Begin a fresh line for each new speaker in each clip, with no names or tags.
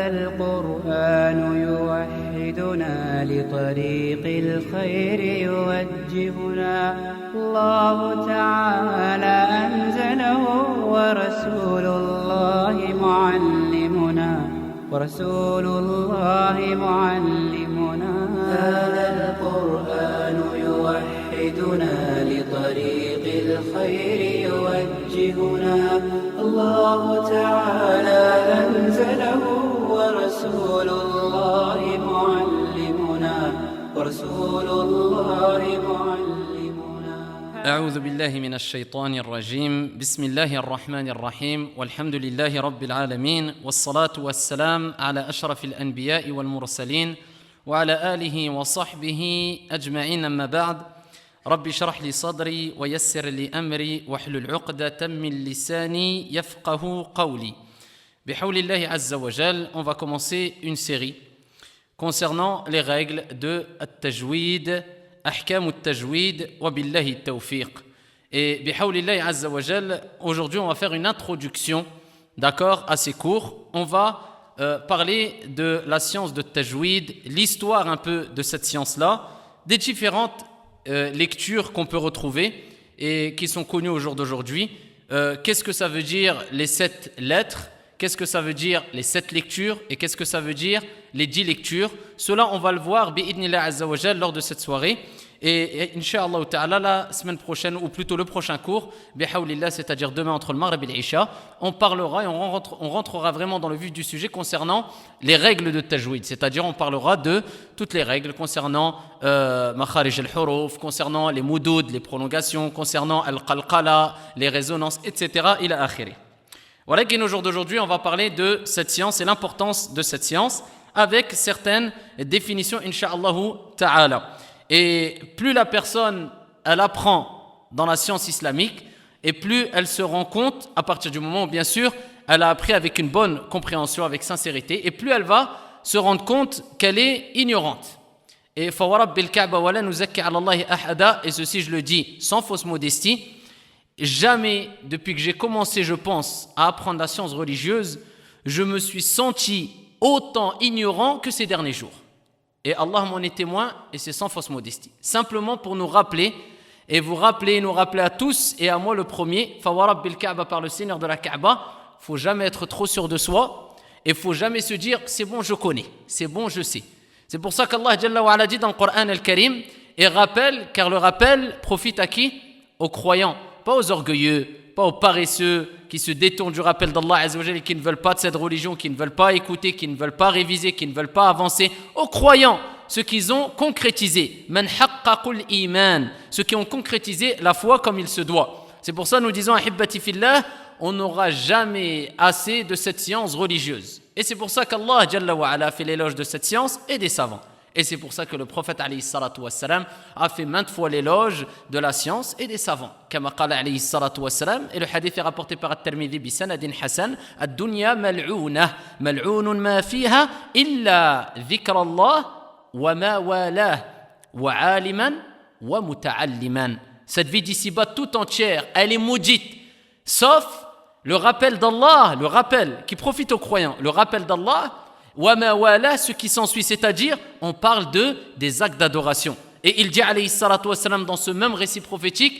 القرآن يوحدنا لطريق الخير يوجهنا الله تعالى أنزله ورسول الله معلمنا هذا القرآن يوحدنا لطريق الخير يوجهنا الله تعالى أنزله ورسول الله معلمنا
أعوذ بالله من الشيطان الرجيم بسم الله الرحمن الرحيم والحمد لله رب العالمين والصلاة والسلام على أشرف الأنبياء والمرسلين وعلى آله وصحبه أجمعين أما بعد رب اشرح لي صدري ويسر لي أمري واحلل عقدة من لساني يفقه قولي بحول الله عز وجل. On va commencer une série concernant les règles de At-Tajwid, Ahkam At-Tajwid, wa billahi At-Tawfiq. Et bihawlillahi azza wa jal, aujourd'hui on va faire une introduction, d'accord, à ces cours. On va parler de la science de Tajwid, l'histoire un peu de cette science-là, des différentes lectures qu'on peut retrouver et qui sont connues au jour d'aujourd'hui. Qu'est-ce que ça veut dire les 7 lettres? Qu'est-ce que ça veut dire les 7 lectures et qu'est-ce que ça veut dire les 10 lectures? Cela, on va le voir bi'idnillah azza wa jal lors de cette soirée. Et Inch'Allah ta'ala, la semaine prochaine, ou plutôt le prochain cours, bihawlillah, c'est-à-dire demain entre le Maghrib et l'Isha, on parlera et on rentrera vraiment dans le vif du sujet concernant les règles de Tajwid. C'est-à-dire, on parlera de toutes les règles concernant Makharij al-Huruf, concernant les moudoud, les prolongations, concernant al-qalqala, les résonances, etc. ila akhiri. Voilà qu'au jour d'aujourd'hui, on va parler de cette science et l'importance de cette science avec certaines définitions, Inch'Allah ta'ala. Et plus la personne, elle apprend dans la science islamique, et plus elle se rend compte, à partir du moment où, bien sûr, elle a appris avec une bonne compréhension, avec sincérité, et plus elle va se rendre compte qu'elle est ignorante. Et fawarab bil Ka'ba wala nuzakki ala Allahi ahada, et ceci je le dis sans fausse modestie, jamais, depuis que j'ai commencé, je pense, à apprendre la science religieuse, je me suis senti autant ignorant que ces derniers jours. Et Allah m'en est témoin, et c'est sans fausse modestie. Simplement pour nous rappeler, et nous rappeler à tous, et à moi le premier, Fawarab bil Ka'ba, par le Seigneur de la Kaaba, il ne faut jamais être trop sûr de soi, et il ne faut jamais se dire, c'est bon, je connais, c'est bon, je sais. C'est pour ça qu'Allah Jalla wa Ala dit dans le Coran al-Karim, et rappelle, car le rappel profite à qui? Aux croyants. Pas aux orgueilleux, pas aux paresseux qui se détournent du rappel d'Allah Azza wa Jalla et qui ne veulent pas de cette religion, qui ne veulent pas écouter, qui ne veulent pas réviser, qui ne veulent pas avancer. Aux croyants, ceux qui ont concrétisé, man haqqaqul iman, ceux qui ont concrétisé la foi comme il se doit. C'est pour ça nous disons, ahibbati fillah, on n'aura jamais assez de cette science religieuse. Et c'est pour ça qu'Allah Jalla wa Ala fait l'éloge de cette science et des savants. Et c'est pour ça que le prophète alayhi salatu wassalam a fait maintes fois l'éloge de la science et des savants. Kama qala alayhi salatu wassalam, et le hadith est rapporté par At-Tirmidhi bi sanadin hasan, ad-dunya mal'ounah, mal'ounun ma fiha illa dhikra Allah wa ma walah wa aliman wa muta'alliman. Cette vie d'ici-bas tout entière, elle est maudite, sauf le rappel d'Allah, le rappel qui profite aux croyants, le rappel d'Allah, wa ma wala, ce qui s'ensuit, c'est-à-dire on parle des actes d'adoration. Et il dit alayhi salatu wassalam dans ce même récit prophétique,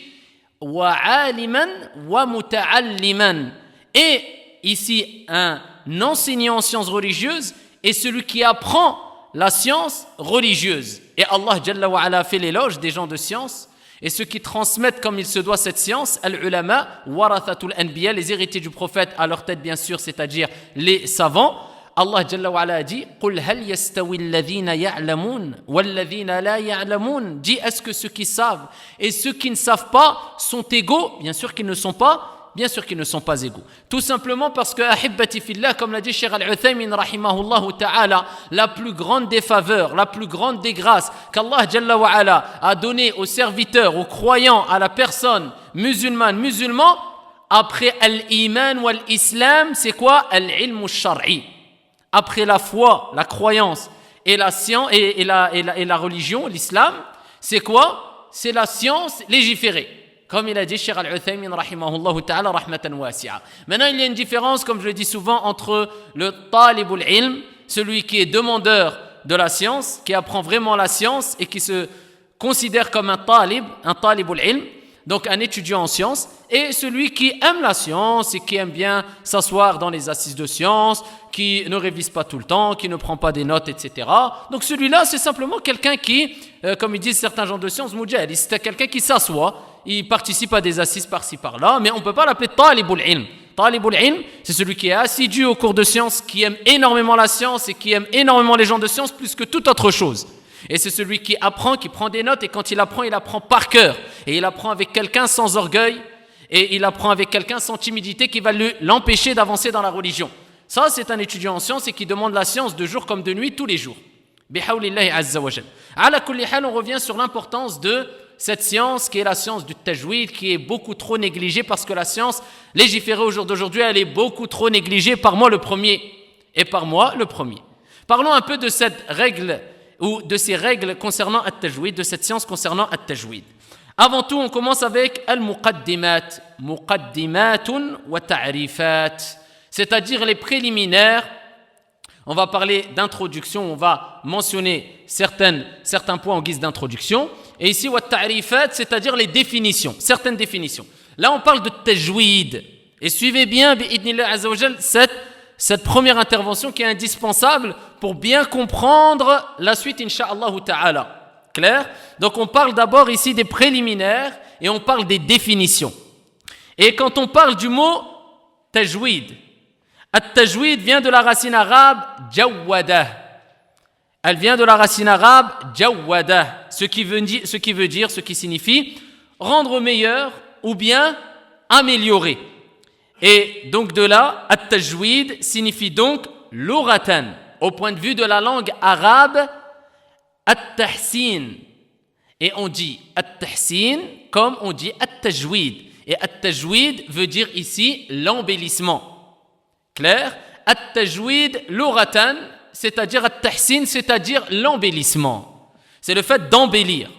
wa aliman wa muta'alliman, et ici un enseignant en sciences religieuses et celui qui apprend la science religieuse. Et Allah Jalla wa Ala fait l'éloge des gens de science et ceux qui transmettent comme il se doit cette science, al-ulama warathatul anbiya, les héritiers du prophète à leur tête bien sûr, c'est-à-dire les savants. Allah Jalla wa Ala a dit, قُلْ هَلْ يَسْتَوِي الَّذِينَ يَعْلَمُونَ وَالَّذِينَ لَا يَعْلَمُونَ. Dis, est-ce que ceux qui savent et ceux qui ne savent pas sont égaux? Bien sûr qu'ils ne sont pas égaux. Tout simplement parce que, ahibbati fillah, comme l'a dit Cheikh Al-Uthaymin rahimahullah ta'ala, la plus grande des faveurs, la plus grande des grâces qu'Allah Jalla wa Ala a donné aux serviteurs, aux croyants, à la personne musulman, après al-iman wal-islam, c'est quoi? Al-ilm al-shar'i. Après la foi, la croyance et la science et la religion, l'islam, c'est quoi? C'est la science légiférée. Comme il a dit Cheikh Al-Uthaymin rahimahullah ta'ala rahmatan wasi'a. Maintenant, il y a une différence, comme je le dis souvent, entre le talibul ilm, celui qui est demandeur de la science, qui apprend vraiment la science et qui se considère comme un talibul ilm, donc un étudiant en sciences, et celui qui aime la science et qui aime bien s'asseoir dans les assises de science, qui ne révise pas tout le temps, qui ne prend pas des notes, etc. Donc celui-là, c'est simplement quelqu'un qui, comme ils disent certains gens de science, mujahid, c'est quelqu'un qui s'assoit, il participe à des assises par-ci par-là, mais on ne peut pas l'appeler talibul ilm. Talibul ilm, c'est celui qui est assidu au cours de science, qui aime énormément la science et qui aime énormément les gens de science plus que toute autre chose. Et c'est celui qui apprend, qui prend des notes, et quand il apprend par cœur. Et il apprend avec quelqu'un sans orgueil, et il apprend avec quelqu'un sans timidité qui va l'empêcher d'avancer dans la religion. Ça, c'est un étudiant en sciences et qui demande la science de jour comme de nuit, tous les jours. Bihawlillahi azza wa jal. Ala kulli hal, on revient sur l'importance de cette science qui est la science du tajwid, qui est beaucoup trop négligée parce que la science légiférée au jour d'aujourd'hui, elle est beaucoup trop négligée par moi le premier et par moi le premier. Parlons un peu de cette règle ou de ces règles concernant at-tajwid, de cette science concernant at-tajwid. Avant tout, on commence avec al-muqaddimat, muqaddimatun wa ta'rifat, c'est-à-dire les préliminaires. On va parler d'introduction, on va mentionner certains points en guise d'introduction. Et ici, wa ta'rifat, c'est-à-dire les définitions, certaines définitions. Là, on parle de tajwid. Et suivez bien, bi'idnillah azza wa jal, cette première intervention qui est indispensable pour bien comprendre la suite, incha'Allah ta'ala. Clair? Donc, on parle d'abord ici des préliminaires et on parle des définitions. Et quand on parle du mot tajwid, at-tajwid vient de la racine arabe jawwada. Elle vient de la racine arabe jawwada, ce qui signifie rendre meilleur ou bien améliorer. Et donc de là, at-tajwid signifie donc l'oratan. Au point de vue de la langue arabe, at-tahsin. Et on dit at-tahsin comme on dit at-tajwid. Et at-tajwid veut dire ici l'embellissement. Clair? At-tajwid, l'oratan, c'est-à-dire at-tahsin, c'est-à-dire l'embellissement. C'est le fait d'embellir.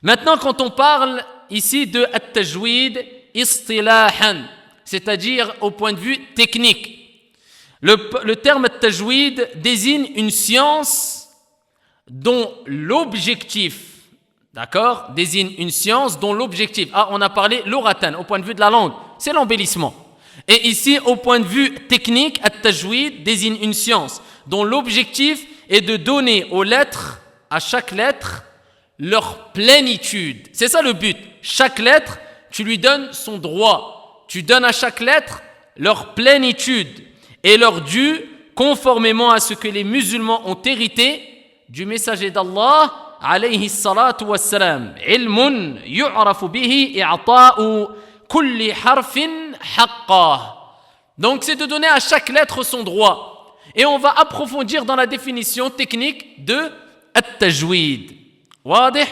Maintenant, quand on parle ici de at-tajwid istilahan, c'est-à-dire au point de vue technique, le terme at-tajwid désigne une science dont l'objectif, d'accord, désigne une science dont l'objectif, on a parlé l'oratan, au point de vue de la langue, c'est l'embellissement. Et ici, au point de vue technique, at-tajwid désigne une science dont l'objectif est de donner aux lettres, à chaque lettre, leur plénitude. C'est ça le but. Chaque lettre, tu lui donnes son droit. Tu donnes à chaque lettre leur plénitude et leur dû conformément à ce que les musulmans ont hérité du messager d'Allah, alayhi salatu wassalam. Ilmun yu'rafu bihi i'ta'u kulli harfin haqqa. Donc c'est de donner à chaque lettre son droit. Et on va approfondir dans la définition technique de at-tajwid. Wadih.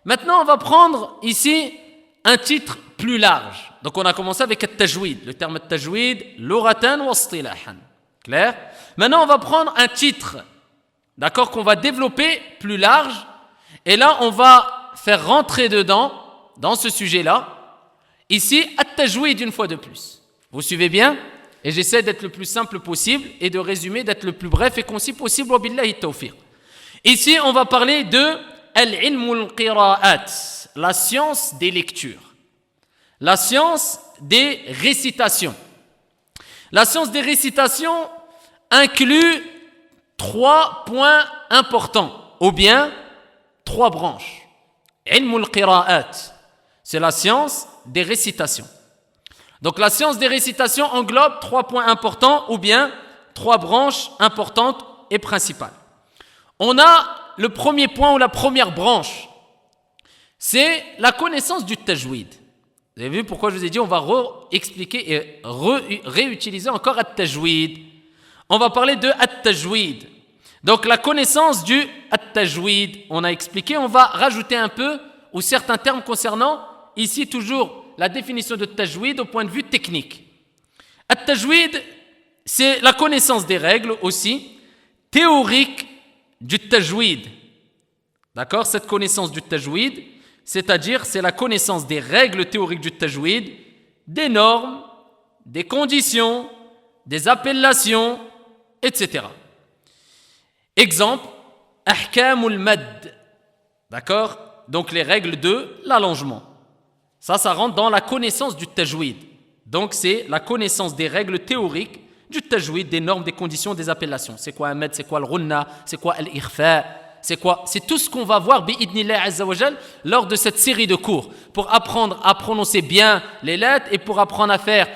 Maintenant on va prendre ici un titre plus large. Donc on a commencé avec at-tajwid, le terme at-tajwid, l'oratan wa istilahan. Clair? Maintenant on va prendre un titre, d'accord, qu'on va développer plus large. Et là on va faire rentrer dedans, dans ce sujet-là, ici, at-tajwid une fois de plus. Vous suivez bien? Et j'essaie d'être le plus simple possible et de résumer, d'être le plus bref et concis possible. Wa billahi tawfiq. Ici, on va parler de al-ilmul qira'at, la science des lectures. La science des récitations. La science des récitations inclut 3 points importants, ou bien 3 branches. Ilmul qira'at, c'est la science des récitations. Donc la science des récitations englobe 3 points importants ou bien 3 branches importantes et principales. On a le premier point ou la première branche, c'est la connaissance du tajwid. Vous avez vu pourquoi je vous ai dit on va expliquer et réutiliser encore at-tajwid. On va parler de at-tajwid. Donc la connaissance du at-tajwid, on a expliqué, on va rajouter un peu ou certains termes concernant ici toujours la définition de tajwid au point de vue technique. At-tajwid, c'est la connaissance des règles aussi théoriques du tajwid. D'accord? Cette connaissance du tajwid, c'est-à-dire c'est la connaissance des règles théoriques du tajwid, des normes, des conditions, des appellations, etc. Exemple, ahkamul mad. D'accord? Donc les règles de l'allongement. Ça rentre dans la connaissance du tajwid. Donc c'est la connaissance des règles théoriques du tajwid, des normes, des conditions, des appellations. C'est quoi un mad, c'est quoi le ghunna, c'est quoi l'ikhfa, c'est tout ce qu'on va voir bi'idnillah azza wa jal lors de cette série de cours pour apprendre à prononcer bien les lettres et pour apprendre à faire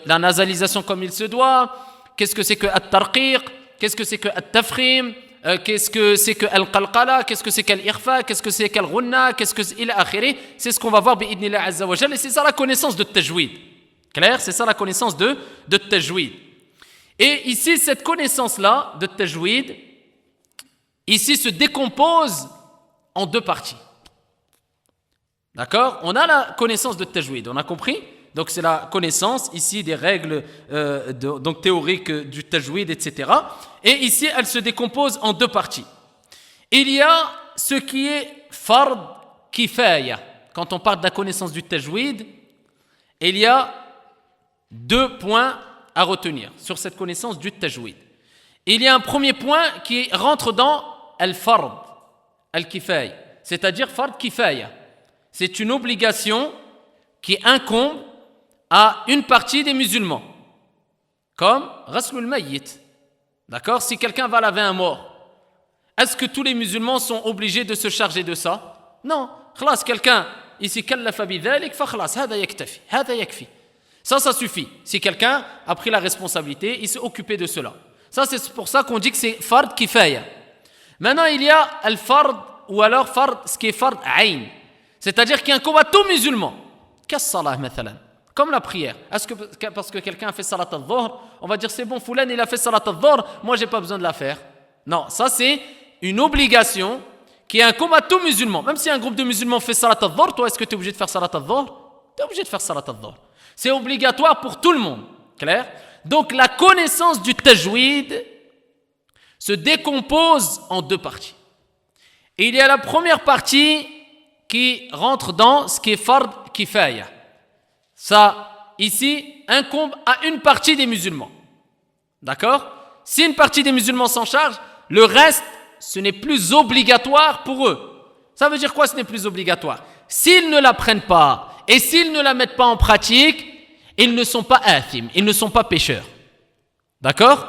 la nasalisation comme il se doit. Qu'est-ce que c'est que at-tarqiq, qu'est-ce que c'est que at-tafkhim, qu'est-ce que c'est que al-qalqala, qu'est-ce que c'est qu'al-ikhfa, qu'est-ce que c'est qu'al-ghunna, qu'est-ce que c'est ila akhiri. C'est ce qu'on va voir bi'idnillah azza wa jal et c'est ça la connaissance de tajwid. Clair? C'est ça la connaissance de tajwid. Et ici cette connaissance là de tajwid ici se décompose en deux parties. D'accord? On a la connaissance de tajwid, on a compris? Donc c'est la connaissance ici des règles donc théoriques du tajwid, etc. Et ici elle se décompose en deux parties. Il y a ce qui est fard kifaya. Quand on parle de la connaissance du tajwid, il y a deux points à retenir sur cette connaissance du tajwid. Il y a un premier point qui rentre dans al-fard, al-kifaya, c'est-à-dire fard kifaya. C'est une obligation qui incombe à une partie des musulmans, comme ghaslul mayyit. D'accord? Si quelqu'un va laver un mort, est-ce que tous les musulmans sont obligés de se charger de ça? Non. Khlas, quelqu'un ici kallafa bidhalik fa khlas, hada yaktafi, hada yakfi. Ça suffit. Si quelqu'un a pris la responsabilité, il s'est occupé de cela. Ça, c'est pour ça qu'on dit que c'est fard kifaya. Maintenant, il y a al-fard, ou alors fard, ce qui est fard ayn. C'est-à-dire qu'il incombe à tout musulman. Qu'as-salah, mathalan. Comme la prière. Est-ce que parce que quelqu'un a fait salat al-dhuhr, on va dire c'est bon, Foulan, il a fait salat al-dhuhr, moi, j'ai pas besoin de la faire. Non, ça, c'est une obligation qui incombe à tout musulman. Même si un groupe de musulmans fait salat al-dhuhr, toi, est-ce que tu es obligé de faire salat al-dhuhr? Tu es obligé de faire salat al-dhuhr. C'est obligatoire pour tout le monde. Clair? Donc la connaissance du tajwid se décompose en deux parties. Et il y a la première partie qui rentre dans ce qui est fard kifaya. Ça, ici, incombe à une partie des musulmans. D'accord? Si une partie des musulmans s'en charge, le reste, ce n'est plus obligatoire pour eux. Ça veut dire quoi, ce n'est plus obligatoire? S'ils ne l'apprennent pas et s'ils ne la mettent pas en pratique, ils ne sont pas athim, ils ne sont pas pécheurs. D'accord?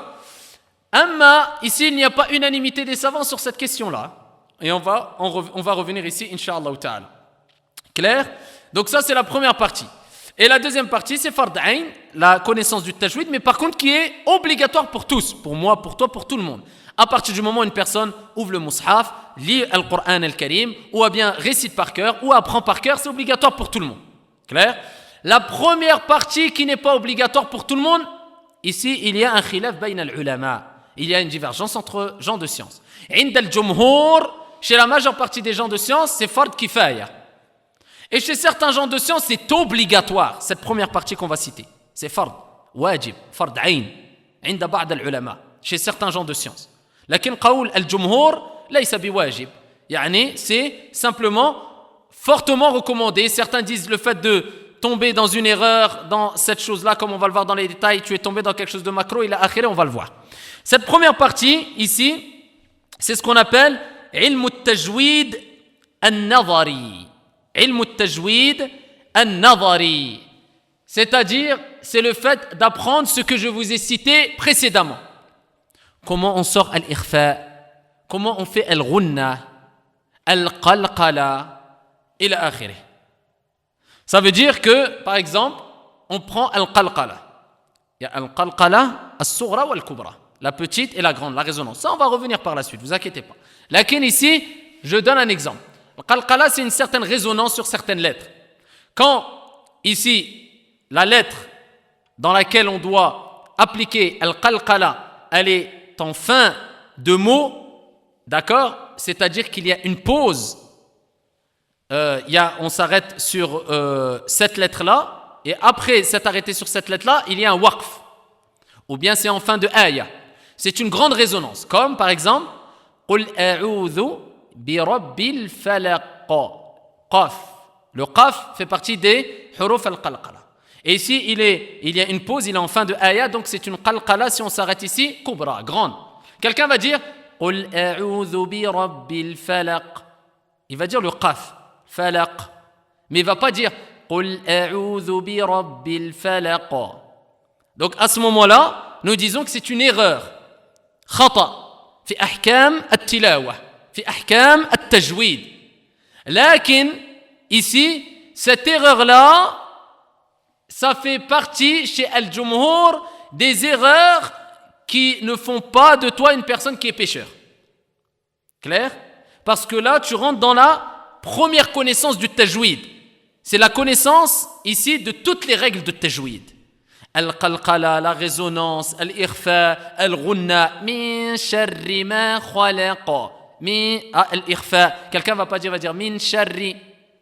Amma, ici, il n'y a pas unanimité des savants sur cette question-là. Et on va revenir ici, Inch'Allah ta'ala. Clair? Donc ça, c'est la première partie. Et la deuxième partie, c'est fard ayn, la connaissance du tajwid, mais par contre qui est obligatoire pour tous, pour moi, pour toi, pour tout le monde. À partir du moment où une personne ouvre le mushaf, lit le Coran al-Karim, ou bien récite par cœur, ou apprend par cœur, c'est obligatoire pour tout le monde. Clair? La première partie qui n'est pas obligatoire pour tout le monde, ici, il y a un khilaf bayna al-ulama. Il y a une divergence entre gens de science. Inda al-jumhur, chez la majeure partie des gens de science, c'est fard kifaya. Et chez certains gens de science, c'est obligatoire, cette première partie qu'on va citer. C'est fard, wajib, fard ayn, inda ba'd al-ulama, chez certains gens de science. Lakin qawl al-jumhur, laysa biwajib. Yani, c'est simplement fortement recommandé. Certains disent le fait de tomber dans une erreur, dans cette chose-là, comme on va le voir dans les détails, tu es tombé dans quelque chose de macro, il a akhiré, on va le voir. Cette première partie, ici, c'est ce qu'on appelle ilm al-tajwid al-nadhari. Ilm al-tajwid al-nadhari. C'est-à-dire, c'est le fait d'apprendre ce que je vous ai cité précédemment. Comment on sort al-ikhfa, comment on fait al-ghunna, al-qalqala, ila akhirih. Ça veut dire que, par exemple, on prend al-qalqala. Il y a al-qalqala, al-sughra ou al-kubra. La petite et la grande, la résonance. Ça, on va revenir par la suite, vous inquiétez pas. Lakin ici, je donne un exemple. Al-qalqala, c'est une certaine résonance sur certaines lettres. Quand, ici, la lettre dans laquelle on doit appliquer al-qalqala, elle est en fin de mot, d'accord? C'est-à-dire qu'il y a une pause. On s'arrête sur cette lettre-là, et après s'être arrêté sur cette lettre-là, il y a un waqf. Ou bien c'est en fin de ayah. C'est une grande résonance. Comme par exemple, Qul a'udhu bi rabbil falaq. Qaf. Le qaf fait partie des huruf al-qalqala. Et ici, il y a une pause, il est en fin de ayah, donc c'est une qalqala, si on s'arrête ici, kubra, grande. Quelqu'un va dire, قل أعوذ برب الفلق. Il va dire le qaf, falaq. Mais il ne va pas dire قل أعوذ برب الفلق. Donc à ce moment-là, nous disons que c'est une erreur. خطأ في أحكام التلاوة في أحكام التجويد. لكن ici, cette erreur-là, ça fait partie chez Al-Jumhur des erreurs qui ne font pas de toi une personne qui est pécheur. Clair? Parce que là, tu rentres dans la première connaissance du tajwid. C'est la connaissance ici de toutes les règles de tajwid. Al-qalqala, la résonance, al-ikhfa, al-ghunna, min sharri ma khalaqa. Al-ikhfa, quelqu'un va pas dire, va dire min sharri.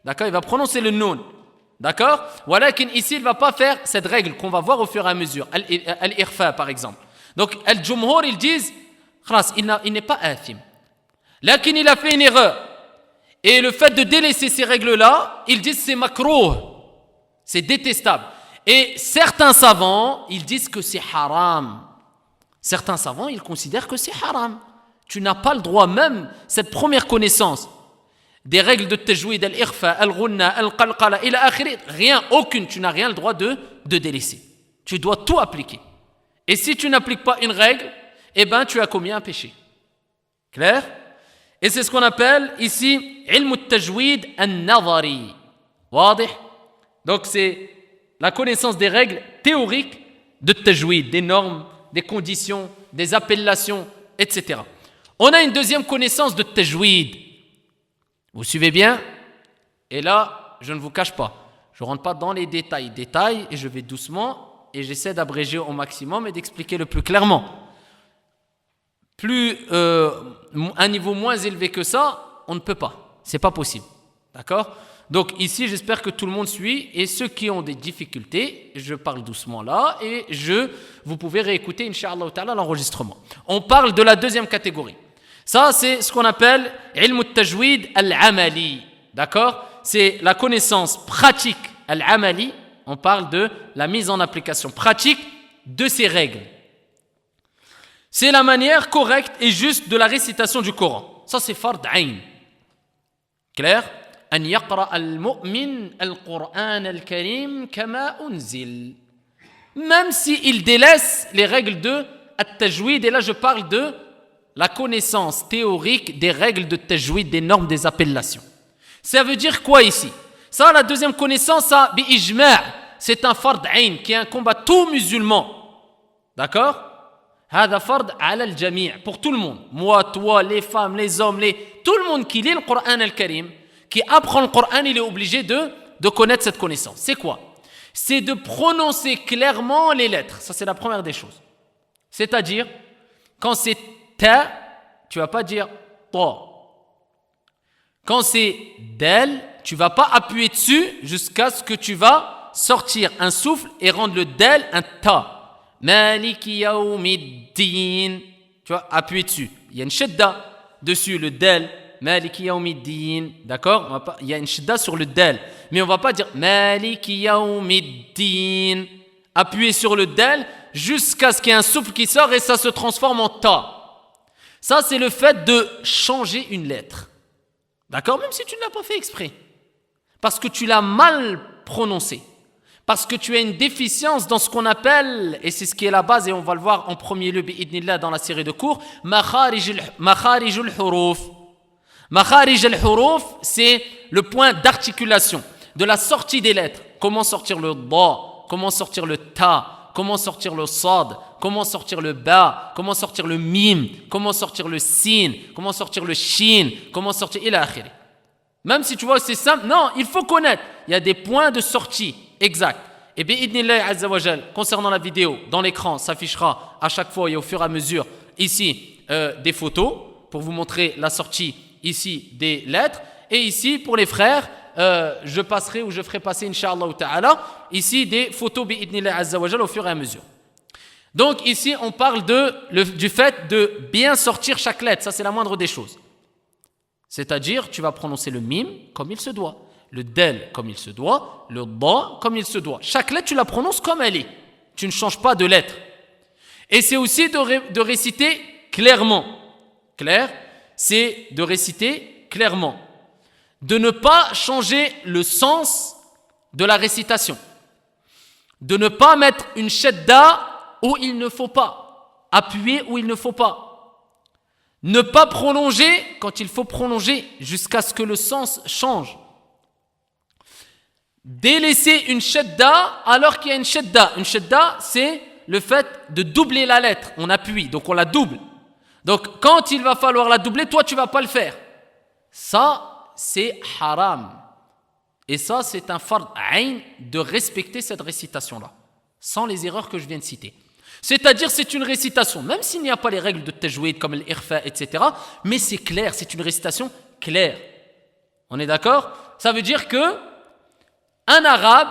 D'accord? Il va prononcer le nun. D'accord? Walakin ici, il ne va pas faire cette règle qu'on va voir au fur et à mesure. Al-ikhfa, par exemple. Donc, Al-Jumhur, ils disent, il n'est pas athim. Lakin, il a fait une erreur. Et le fait de délaisser ces règles-là, ils disent c'est makrouh. C'est détestable. Et certains savants, ils disent que c'est haram. Certains savants, ils considèrent que c'est haram. Tu n'as pas le droit, même cette première connaissance des règles de tajwid, al-ikhfa, al-ghunna, al-qalqala, ila akhiri, rien, aucune, tu n'as rien le droit de délaisser. Tu dois tout appliquer. Et si tu n'appliques pas une règle, eh ben tu as commis un péché. Clair? Et c'est ce qu'on appelle ici ilm al-tajwid al-nazari. Wadih? Donc c'est la connaissance des règles théoriques de tajwid, des normes, des conditions, des appellations, etc. On a une deuxième connaissance de tajwid. Vous suivez bien? Et là, je ne vous cache pas, je ne rentre pas dans les détails, et je vais doucement et j'essaie d'abréger au maximum et d'expliquer le plus clairement. Un niveau moins élevé que ça, on ne peut pas. C'est pas possible. D'accord? Donc ici, j'espère que tout le monde suit. Et ceux qui ont des difficultés, je parle doucement là et vous pouvez réécouter, Inch'Allah ta'ala, l'enregistrement. On parle de la deuxième catégorie. Ça, c'est ce qu'on appelle ilm al-tajwid al-amali. D'accord? C'est la connaissance pratique al-amali. On parle de la mise en application pratique de ces règles. C'est la manière correcte et juste de la récitation du Coran. Ça, c'est fard ayn. Clair? An yaqra al-mu'min al-Qur'an al-Karim kama unzil. Même s'il délaisse les règles de at-tajwid, et là je parle de la connaissance théorique des règles de tajwid, des normes, des appellations. Ça veut dire quoi ici? Ça, la deuxième connaissance, ça, bi-ijma', c'est un fard ayn, qui est un combat tout musulman. D'accord? هذا فرض على الجميع, pour tout le monde. Moi, toi, les femmes, les hommes, tout le monde qui lit le Coran al-Karim, qui apprend le Coran, il est obligé de connaître cette connaissance. C'est quoi? C'est de prononcer clairement les lettres. Ça, c'est la première des choses. C'est-à-dire, quand c'est ta, tu ne vas pas dire ta. Quand c'est del, tu ne vas pas appuyer dessus jusqu'à ce que tu vas sortir un souffle et rendre le del un ta. Maliki yawmiddin. Tu vois, appuyer dessus. Il y a une shadda dessus, le del. Maliki yawmiddin. D'accord? Il y a une shadda sur le del. Mais on ne va pas dire Maliki yawmiddin. Appuyer sur le del jusqu'à ce qu'il y ait un souffle qui sort et ça se transforme en ta. Ça, c'est le fait de changer une lettre. D'accord? Même si tu ne l'as pas fait exprès. Parce que tu l'as mal prononcé. Parce que tu as une déficience dans ce qu'on appelle, et c'est ce qui est la base, et on va le voir en premier lieu, bi'idnillah, dans la série de cours, makharij al-huruf. Makharij al-huruf, c'est le point d'articulation, de la sortie des lettres. Comment sortir le da, comment sortir le ta, comment sortir le sad, comment sortir le ba, comment sortir le mim, comment sortir le sin, comment sortir le shin, comment sortir ila akhiri. Même si tu vois c'est simple, non, il faut connaître. Il y a des points de sortie exacts. Et bi'idnillah azza wa jal, concernant la vidéo, dans l'écran s'affichera à chaque fois et au fur et à mesure ici des photos pour vous montrer la sortie ici des lettres. Et ici pour les frères, je passerai ou je ferai passer Inch'Allah ta'ala ici des photos bi'idnillah azza wa jal au fur et à mesure. Donc ici on parle du fait de bien sortir chaque lettre, ça c'est la moindre des choses. C'est-à-dire, tu vas prononcer le mim comme il se doit, le del comme il se doit, le da comme il se doit. Chaque lettre, tu la prononces comme elle est. Tu ne changes pas de lettre. Et c'est aussi de réciter clairement. clair, c'est de réciter clairement, de ne pas changer le sens de la récitation, de ne pas mettre une shadda où il ne faut pas, appuyer où il ne faut pas, ne pas prolonger quand il faut prolonger jusqu'à ce que le sens change, délaisser une shadda alors qu'il y a une shadda. Une shadda, c'est le fait de doubler la lettre, on appuie, donc on la double. Donc quand il va falloir la doubler, toi tu ne vas pas le faire. Ça, c'est haram. Et ça, c'est un fard ayn de respecter cette récitation-là, sans les erreurs que je viens de citer. C'est-à-dire, c'est une récitation, même s'il n'y a pas les règles de tajwid comme l'irfa, etc., mais c'est clair, c'est une récitation claire. On est d'accord? Ça veut dire que un arabe,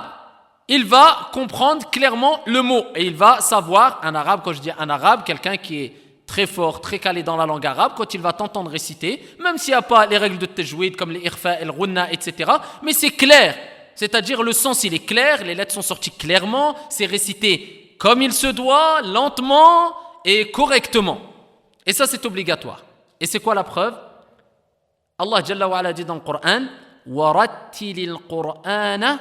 il va comprendre clairement le mot et il va savoir, un arabe, quand je dis un arabe, quelqu'un qui est très fort, très calé dans la langue arabe, quand il va t'entendre réciter, même s'il n'y a pas les règles de tajwid comme les irfa, el ghunna, etc., mais c'est clair, c'est-à-dire le sens il est clair, les lettres sont sorties clairement, c'est récité comme il se doit, lentement et correctement. Et ça c'est obligatoire. Et c'est quoi la preuve? Allah Jalla wa Ala dit dans le Coran, وَرَتِّلِ الْقُرْآنَ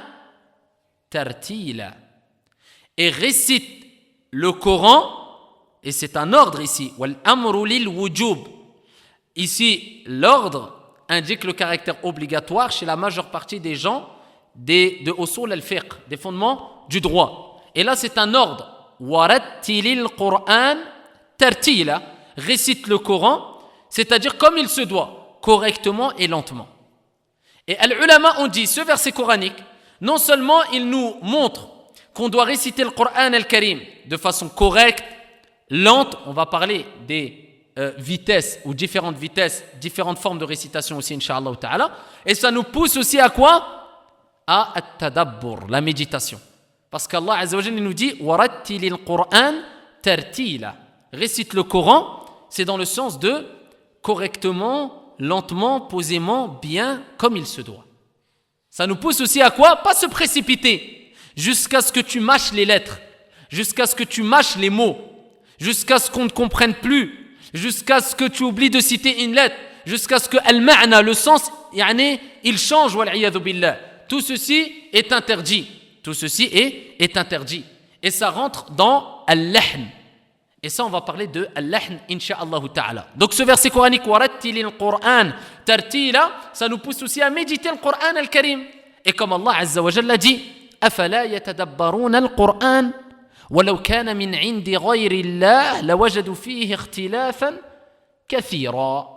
تَرْتِيلًا, et récite le Coran. Et c'est un ordre ici. Ici, l'ordre indique le caractère obligatoire chez la majeure partie des gens de usul al-fiqh, des fondements du droit. Et là, c'est un ordre. Récite le Coran, c'est-à-dire comme il se doit, correctement et lentement. Et les ulama ont dit, ce verset coranique, non seulement il nous montre qu'on doit réciter le Coran al-Karim de façon correcte, lente, on va parler des vitesses ou différentes vitesses, différentes formes de récitation aussi, Inch'Allah ta'ala. Et ça nous pousse aussi à quoi? À at-tadabbur, la méditation. Parce qu'Allah Azza wa Jalla nous dit وَرَتِّلِ الْقُرْآنَ تَرْتِيلًا. Récite le Coran, c'est dans le sens de correctement, lentement, posément, bien, comme il se doit. Ça nous pousse aussi à quoi? Pas se précipiter jusqu'à ce que tu mâches les lettres, jusqu'à ce que tu mâches les mots, jusqu'à ce qu'on ne comprenne plus, jusqu'à ce que tu oublies de citer une lettre, jusqu'à ce que al-ma'na, le sens, il change, wal-'iyadhu billah. Tout ceci est interdit. Tout ceci est interdit. Et ça rentre dans al-lahn. Et ça, on va parler de al-lahn, insha'Allah ta'ala. Donc ce verset coranique, وَرَتِّلِ الْقُرْآنَ تَرْتِيلًا, ça nous pousse aussi à méditer le Coran al-Karim. Et comme Allah Azza wa Jalla dit, أَفَلَا يَتَدَبَّرُونَ الْقُرْآنَ وَلَوْ كَانَ مِنْ عِنْدِ غَيْرِ اللَّهِ لَوَجَدُوا فِيهِ اخْتِلَافًا كَثِيرًا.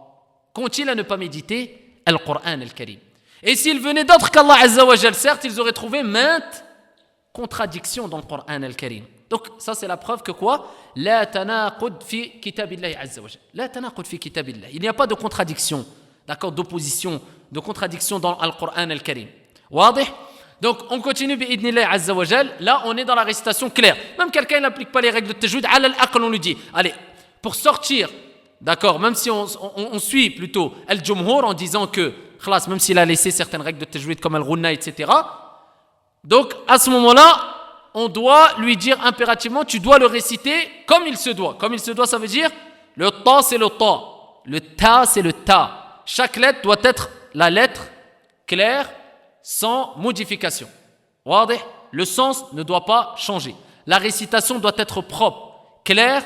Qu'ont-ils à ne pas méditer le Coran al-Karim? Et s'ils venaient d'autres qu'Allah Azza wa Jal, certes, ils auraient trouvé maintes contradictions dans le Coran al-Karim. Donc ça c'est la preuve que quoi? لا تناقض في كتاب الله عز وجل. لا تناقض في كتاب الله. Il n'y a pas de contradiction, d'accord, d'opposition, de contradiction dans le Coran al-Karim. واضح? Donc on continue bi'idnillah azza wa jal. Là on est dans la récitation claire. Même quelqu'un n'applique pas les règles de tajwid, ala al-aql on lui dit, allez, pour sortir, d'accord, même si on suit plutôt al-jumhur en disant que khlas, même s'il a laissé certaines règles de tajwid comme al-ghunna, etc. Donc à ce moment-là, on doit lui dire impérativement, tu dois le réciter comme il se doit. Comme il se doit, ça veut dire le ta c'est le ta, le ta c'est le ta. Chaque lettre doit être la lettre claire, sans modification. Le sens ne doit pas changer. La récitation doit être propre, claire,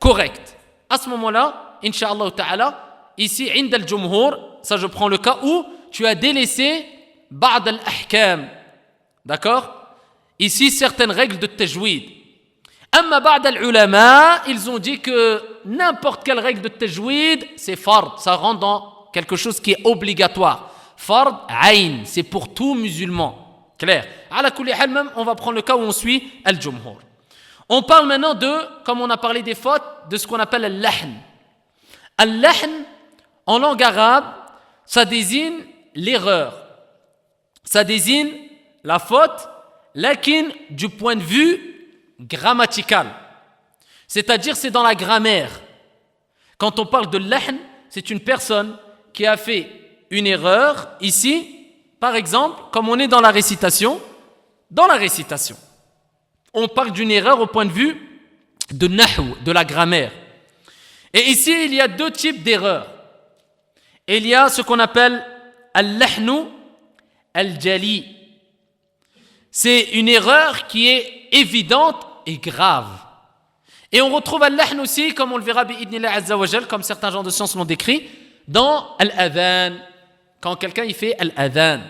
correcte. À ce moment-là, insha'Allah ta'ala, ici, عند الجمهور, ça je prends le cas où tu as délaissé بعض الأحكام. D'accord? Ici, certaines règles de tajwid. Amma بعض العلماء, ils ont dit que n'importe quelle règle de tajwid, c'est fard, ça rentre dans quelque chose qui est obligatoire. Fard ayn, c'est pour tout musulman. Clair. Ala kulli hal, même, on va prendre le cas où on suit al-jumhur. On parle maintenant de, comme on a parlé des fautes, de ce qu'on appelle al-lahn. Al-lahn, en langue arabe, ça désigne l'erreur. Ça désigne la faute, lakin du point de vue grammatical. C'est-à-dire, c'est dans la grammaire. Quand on parle de lahn, c'est une personne qui a fait une erreur ici, par exemple, comme on est dans la récitation, on parle d'une erreur au point de vue de nahw, de la grammaire. Et ici, il y a deux types d'erreurs. Il y a ce qu'on appelle al-lahnu al-jali. C'est une erreur qui est évidente et grave. Et on retrouve al-lahn aussi, comme on le verra bi'idnillah azza wa jal, comme certains gens de science l'ont décrit, dans al-adhan, quand quelqu'un il fait al-adhan.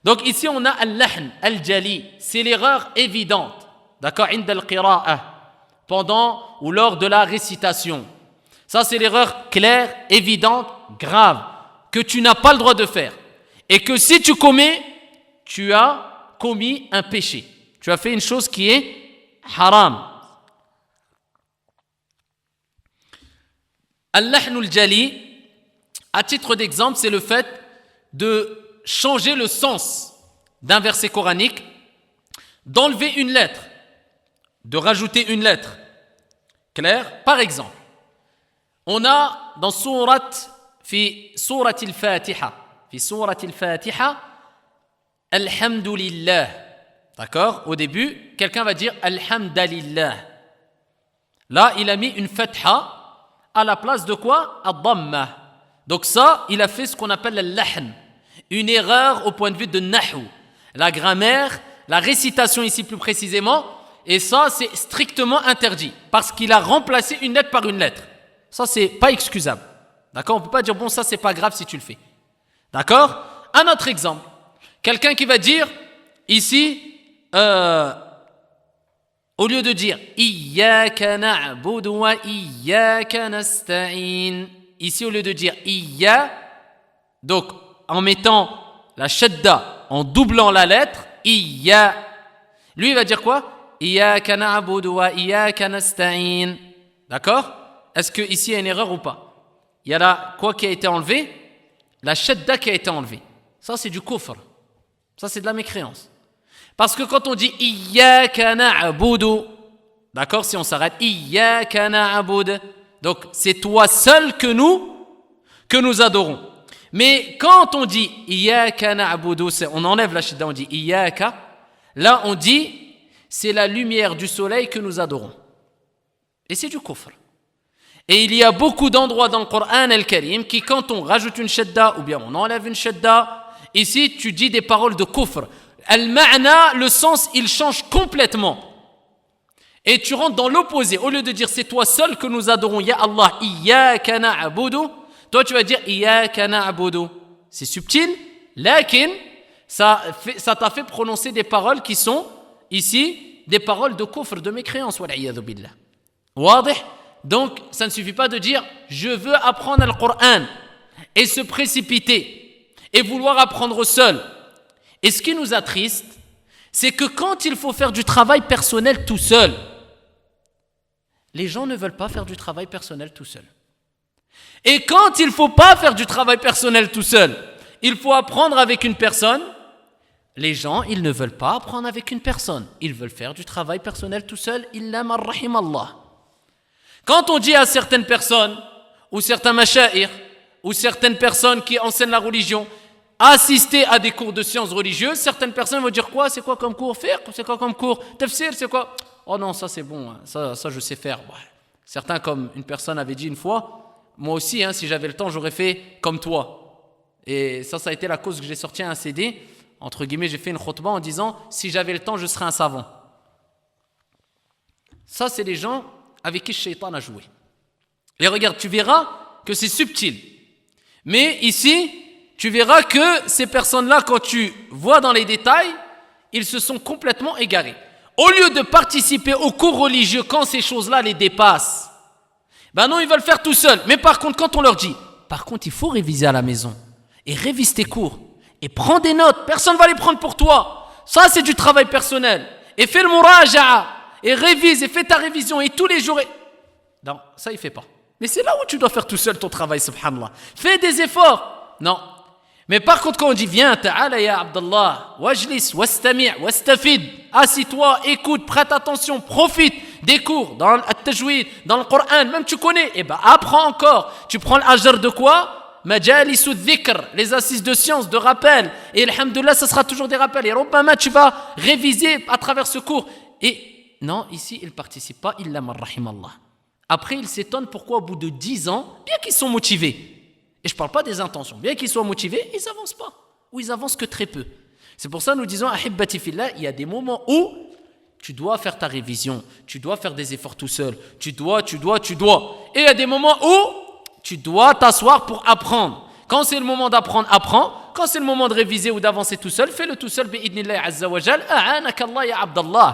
Donc ici on a al-lahn al-jali, c'est l'erreur évidente, d'accord, inda al-qira'ah, pendant ou lors de la récitation. Ça c'est l'erreur claire, évidente, grave, que tu n'as pas le droit de faire. Et que si tu commets, tu as commis un péché. Tu as fait une chose qui est haram. Al-lahn al-jali, à titre d'exemple, c'est le fait de changer le sens d'un verset coranique, d'enlever une lettre, de rajouter une lettre. Clair? Par exemple, on a dans surat al-Fatiha, Alhamdulillah. D'accord? Au début, quelqu'un va dire Alhamdulillah. Là, il a mis une fatha à la place de quoi? Ad-damma. Donc ça, il a fait ce qu'on appelle al-lahn. Une erreur au point de vue de nahu. La grammaire, la récitation ici plus précisément. Et ça, c'est strictement interdit. Parce qu'il a remplacé une lettre par une lettre. Ça, c'est pas excusable. D'accord? On ne peut pas dire, bon, ça, c'est pas grave si tu le fais. D'accord? Un autre exemple. Quelqu'un qui va dire, ici, au lieu de dire Iyyaka na'budu wa iyyaka nasta'in, ici au lieu de dire Iyya, donc en mettant la shadda, en doublant la lettre, Iyya, lui il va dire quoi? Iyyaka na'budu wa iyyaka nasta'in. D'accord? Est-ce que ici il y a une erreur ou pas? Il y a là quoi qui a été enlevé? La shadda qui a été enlevée. Ça c'est du kufr. Ça c'est de la mécréance. Parce que quand on dit Iyyaka na'budu, d'accord, si on s'arrête, Iyyaka na'bud, donc c'est toi seul que nous adorons. Mais quand on dit Iyyaka na'budu, on enlève la shidda, on dit Iyyaka, là on dit c'est la lumière du soleil que nous adorons. Et c'est du kufr. Et il y a beaucoup d'endroits dans le Coran al-Karim qui, quand on rajoute une shadda ou bien on enlève une shadda, ici tu dis des paroles de kufr. Al-ma'na, le sens, il change complètement. Et tu rentres dans l'opposé. Au lieu de dire c'est toi seul que nous adorons, Ya Allah, Iyyaka na'budu, toi tu vas dire Iyyaka na'budu. C'est subtil, lakin ça t'a fait prononcer des paroles qui sont ici des paroles de kufr, de mécréance. Wal'iyadhu billah. Wadih? Donc ça ne suffit pas de dire je veux apprendre le Coran et se précipiter et vouloir apprendre seul. Et ce qui nous attriste, c'est que quand il faut faire du travail personnel tout seul, les gens ne veulent pas faire du travail personnel tout seul. Et quand il ne faut pas faire du travail personnel tout seul, il faut apprendre avec une personne, les gens, ils ne veulent pas apprendre avec une personne. Ils veulent faire du travail personnel tout seul, illa man rahimallah. Quand on dit à certaines personnes, ou certains masha'ir, ou certaines personnes qui enseignent la religion, assister à des cours de sciences religieuses, certaines personnes vont dire quoi? C'est quoi comme cours? Fiqh? C'est quoi comme cours? Tafsir? C'est quoi? Oh non, ça c'est bon, ça je sais faire. Ouais. Certains, comme une personne avait dit une fois, moi aussi, si j'avais le temps, j'aurais fait comme toi. Et ça a été la cause que j'ai sorti un CD. Entre guillemets, j'ai fait une khutbah en disant, si j'avais le temps, je serais un savant. Ça, c'est les gens avec qui le shaitan a joué. Et regarde, tu verras que c'est subtil. Mais ici, tu verras que ces personnes-là, quand tu vois dans les détails, ils se sont complètement égarés. Au lieu de participer aux cours religieux quand ces choses-là les dépassent, ben non, ils veulent faire tout seuls. Mais par contre, quand on leur dit, par contre, il faut réviser à la maison, et révise tes cours, et prends des notes, personne ne va les prendre pour toi. Ça, c'est du travail personnel. Et fais le muraja'a, et révise, et fais ta révision, et tous les jours... Non, ça, il ne fait pas. Mais c'est là où tu dois faire tout seul ton travail, subhanallah. Fais des efforts. Non. Mais par contre, quand on dit viens, ta'ala ya Abdallah, wajlis, wastami', wastafid, assis-toi, écoute, prête attention, profite des cours dans le tajwid, dans le Coran, même tu connais, et ben apprends encore. Tu prends l'ajr de quoi? Majalisu dhikr, les assises de science, de rappel. Et alhamdoulilah, ça sera toujours des rappels. Et Rubbama, tu vas réviser à travers ce cours. Et non, ici, il ne participe pas, illa man rahimallah. Après, ils s'étonnent pourquoi au bout de 10 ans, bien qu'ils sont motivés, et je ne parle pas des intentions, bien qu'ils soient motivés, ils n'avancent pas, ou ils avancent que très peu. C'est pour ça que nous disons, Ahibbati fillah, il y a des moments où tu dois faire ta révision, tu dois faire des efforts tout seul, tu dois. Et il y a des moments où tu dois t'asseoir pour apprendre. Quand c'est le moment d'apprendre, apprends. Quand c'est le moment de réviser ou d'avancer tout seul, fais-le tout seul, bi'idnillahi azza wa jal, a'anakallah ya abdallah.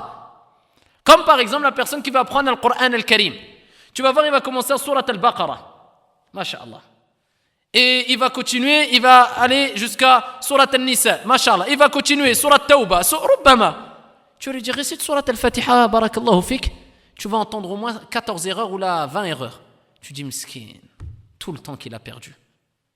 Comme par exemple la personne qui va apprendre le Coran al-Karim. Tu vas voir, il va commencer à Surat al-Baqarah. Masha'Allah. Et il va continuer, il va aller jusqu'à Surat al-Nisa. Masha'Allah. Il va continuer, Surat Tawbah, Rubbama. Tu vas lui dire, récite Surat al-Fatiha, barakallahu fik. Tu vas entendre au moins 14 erreurs ou là 20 erreurs. Tu dis, miskin, tout le temps qu'il a perdu.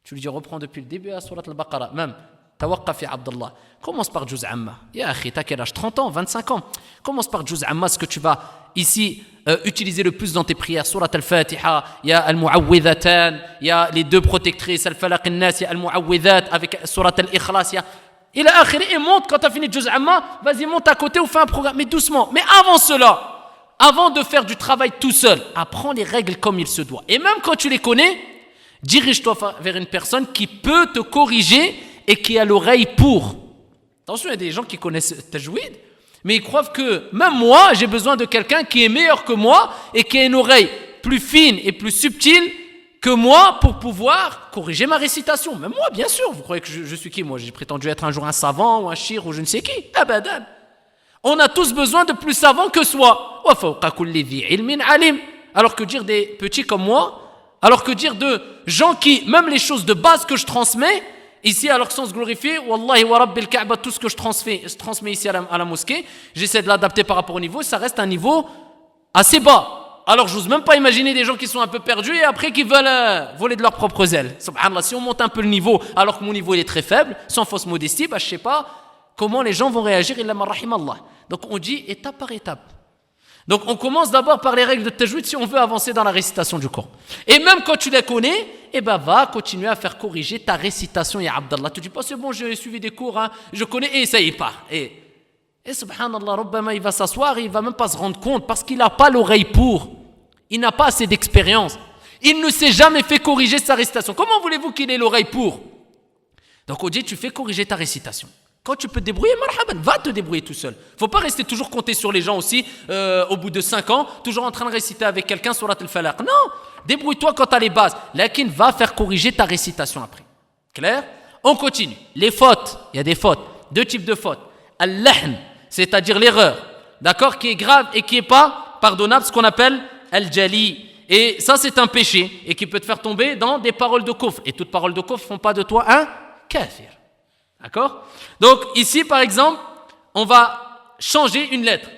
Tu lui dis, reprends depuis le début à Surat al-Baqarah. Même, tawaqqaf ya Abdallah. Commence par Juz Amma. Ya akhi, t'as quel âge? 30 ans, 25 ans. Commence par Juz Amma, ce que tu vas ici utiliser le plus dans tes prières. Surat al-Fatiha, il y a al-Mu'awwidhatan, il y a les deux protectrices, al-Falaq al-Nas, il y a al-Mu'awwidhat avec Surat al-Ikhlas, il y a... Il a akhiri, et monte, quand tu as fini Juz Amma, vas-y, monte à côté ou fais un programme, mais doucement. Mais avant cela, avant de faire du travail tout seul, apprends les règles comme il se doit. Et même quand tu les connais, dirige-toi vers une personne qui peut te corriger et qui a l'oreille pour. Attention, il y a des gens qui connaissent Tajwid, mais ils croient que même moi, j'ai besoin de quelqu'un qui est meilleur que moi et qui a une oreille plus fine et plus subtile que moi pour pouvoir corriger ma récitation. Même moi, bien sûr. Vous croyez que je suis qui? Moi, j'ai prétendu être un jour un savant ou un shir ou je ne sais qui. Abadan. On a tous besoin de plus savants que soi. Alors que dire des petits comme moi, alors que dire de gens qui, même les choses de base que je transmets, ici à leur sens glorifié, Wallahi wa Rabbil Ka'ba, tout ce que je transmets ici à la mosquée, j'essaie de l'adapter par rapport au niveau, ça reste un niveau assez bas. Alors j'ose même pas imaginer des gens qui sont un peu perdus et après qui veulent voler de leurs propres ailes. Subhanallah, si on monte un peu le niveau alors que mon niveau il est très faible, sans fausse modestie, je sais pas comment les gens vont réagir, illa man rahimallah. Donc on dit étape par étape. Donc on commence d'abord par les règles de tajwid si on veut avancer dans la récitation du Coran. Et même quand tu les connais, va continuer à faire corriger ta récitation, ya Abdallah. Tu dis pas c'est bon, j'ai suivi des cours, hein, je connais, et ça y est pas. Et subhanallah, Rabbama, il va s'asseoir, il va même pas se rendre compte parce qu'il n'a pas l'oreille pour. Il n'a pas assez d'expérience. Il ne s'est jamais fait corriger sa récitation. Comment voulez-vous qu'il ait l'oreille pour? Donc on dit, tu fais corriger ta récitation. Quand tu peux te débrouiller, marhaban, va te débrouiller tout seul. Faut pas rester toujours compter sur les gens aussi, au bout de 5 ans, toujours en train de réciter avec quelqu'un Surat al-Falaq. Non, débrouille-toi quand tu as les bases. Lakin va faire corriger ta récitation après. Clair? On continue. Les fautes, il y a des fautes. 2 types de fautes. Al-lahn, c'est-à-dire l'erreur, d'accord, qui est grave et qui n'est pas pardonnable, ce qu'on appelle al-jali. Et ça, c'est un péché et qui peut te faire tomber dans des paroles de kufr. Et toutes paroles de kufr ne font pas de toi un kafir. D'accord? Donc ici, par exemple, on va changer une lettre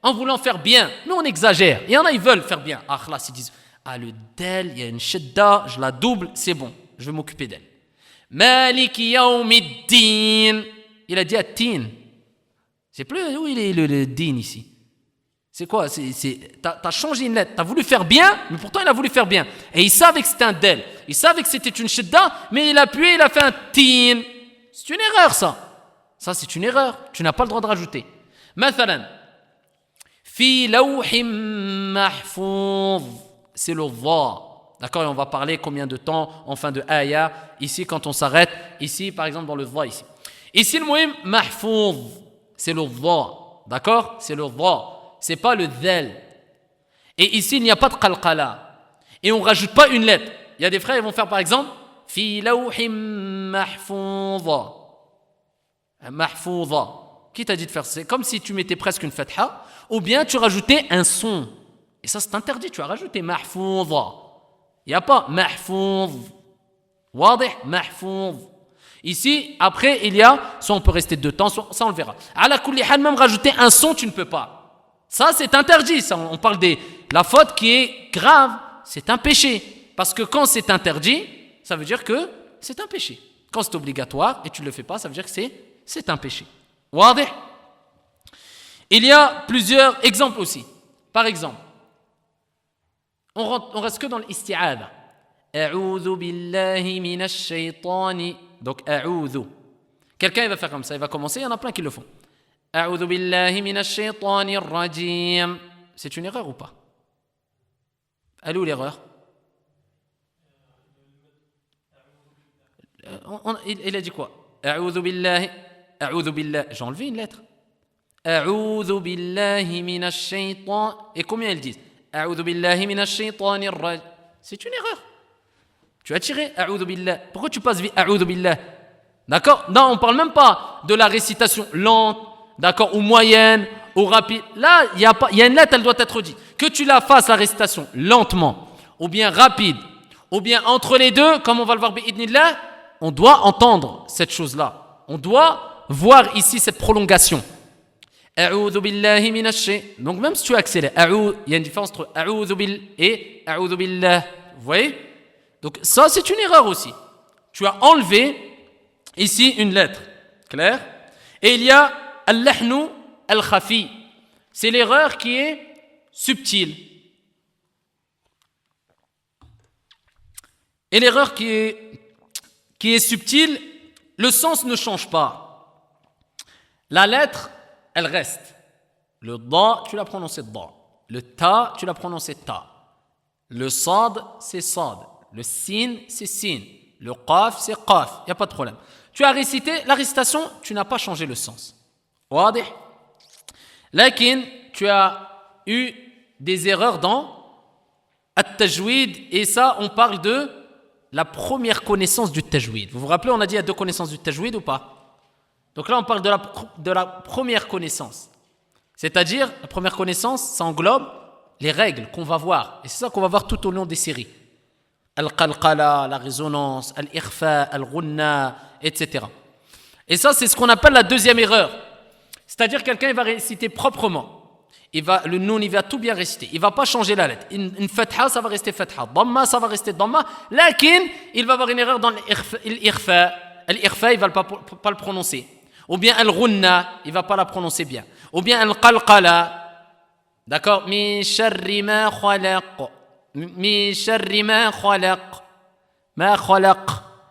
en voulant faire bien, mais on exagère. Il y en a, ils veulent faire bien. Ah, là, ils disent, le del, il y a une shadda, je la double, c'est bon, je vais m'occuper d'elle. Maliki yawmiddin. Il a dit at-tin. C'est plus où il est le din ici. C'est quoi? T'as changé une lettre, t'as voulu faire bien, mais pourtant il a voulu faire bien. Et il savait que c'était un del, il savait que c'était une shadda, mais il a appuyé, il a fait un tin. C'est une erreur ça. Ça c'est une erreur, tu n'as pas le droit de rajouter. Mathalan, fi lawhim mahfouz, c'est le dha. D'accord, et on va parler combien de temps en fin de ayah, ici quand on s'arrête, ici par exemple dans le dha ici. Ici le muhim mahfouz, c'est le dha. D'accord, c'est le dha. C'est pas le dhal. Et ici, il n'y a pas de qalqala. Et on ne rajoute pas une lettre. Il y a des frères, ils vont faire par exemple fi lawhim mahfouza. Mahfouza. Qui t'a dit de faire ça? C'est comme si tu mettais presque une fatha, ou bien tu rajoutais un son. Et ça, c'est interdit. Tu as rajouté mahfouza. Il n'y a pas mahfouz. Wadih, mahfouz. Ici, après, il y a, soit on peut rester 2 temps, soit ça on le verra. Ala kulli hal, même rajouter un son, tu ne peux pas. Ça, c'est interdit. Ça, on parle de la faute qui est grave. C'est un péché. Parce que quand c'est interdit, ça veut dire que c'est un péché. Quand c'est obligatoire et tu ne le fais pas, ça veut dire que c'est un péché. Wadih. Il y a plusieurs exemples aussi. Par exemple, on reste que dans l'isti'adha. A'udhu billahi minash shaytani. Donc, a'udhu. Quelqu'un il va faire comme ça. Il va commencer. Il y en a plein qui le font. A'udhu billahi minash shaytanir rajim. C'est une erreur ou pas? Elle est où l'erreur? Il a dit quoi? A'udhu billahi. A'udhu billahi. J'ai enlevé une lettre. A'udhu billahi minash shaytan. Et combien elles disent? A'udhu billahi minash shaytanir rajim. C'est une erreur. Tu as tiré A'udhu billahi. Pourquoi tu passes vite A'udhu billahi? D'accord? Non, on ne parle même pas de la récitation lente, d'accord, ou moyenne, ou rapide. Là, il y a une lettre, elle doit être dite. Que tu la fasses, la récitation, lentement, ou bien rapide, ou bien entre les deux, comme on va le voir, bi'idnillah, on doit entendre cette chose-là. On doit voir ici cette prolongation. A'udhu billahi minash shaytan. Donc même si tu accélères, il y a une différence entre a'udhu bil et a'udhu billah. Vous voyez? Donc ça, c'est une erreur aussi. Tu as enlevé ici une lettre. Clair? Et il y a al-lahnu al-khafi. C'est l'erreur qui est subtile. Et l'erreur qui est subtile, le sens ne change pas. La lettre, elle reste. Le da, tu l'as prononcé da. Le ta, tu l'as prononcé ta. Le sad, c'est sad. Le sin, c'est sin. Le qaf, c'est qaf. Il n'y a pas de problème. Tu as récité, la récitation, tu n'as pas changé le sens. Wadih. Lakin, tu as eu des erreurs dans at-tajwid. Et ça, on parle de la première connaissance du tajwid. Vous vous rappelez, on a dit il y a deux connaissances du tajwid ou pas? Donc là, on parle de la première connaissance. C'est-à-dire, la première connaissance, ça englobe les règles qu'on va voir. Et c'est ça qu'on va voir tout au long des séries. Al-qalqala, la résonance, al-ikhfa, al-ghunna, etc. Et ça, c'est ce qu'on appelle la deuxième erreur. C'est-à-dire, quelqu'un il va réciter proprement. Le noun, il va tout bien réciter. Il ne va pas changer la lettre. Une fatha, ça va rester fatha. Dhamma, ça va rester dhamma. Lakin, il va avoir une erreur dans l'ikhfa. Al-ikhfa, il ne va pas le prononcer. Ou bien al-ghunna, il ne va pas la prononcer bien. Ou bien al-qalqala. D'accord? Min sharri ma khalaq. Min sharri ma khalaq. Ma khalaq.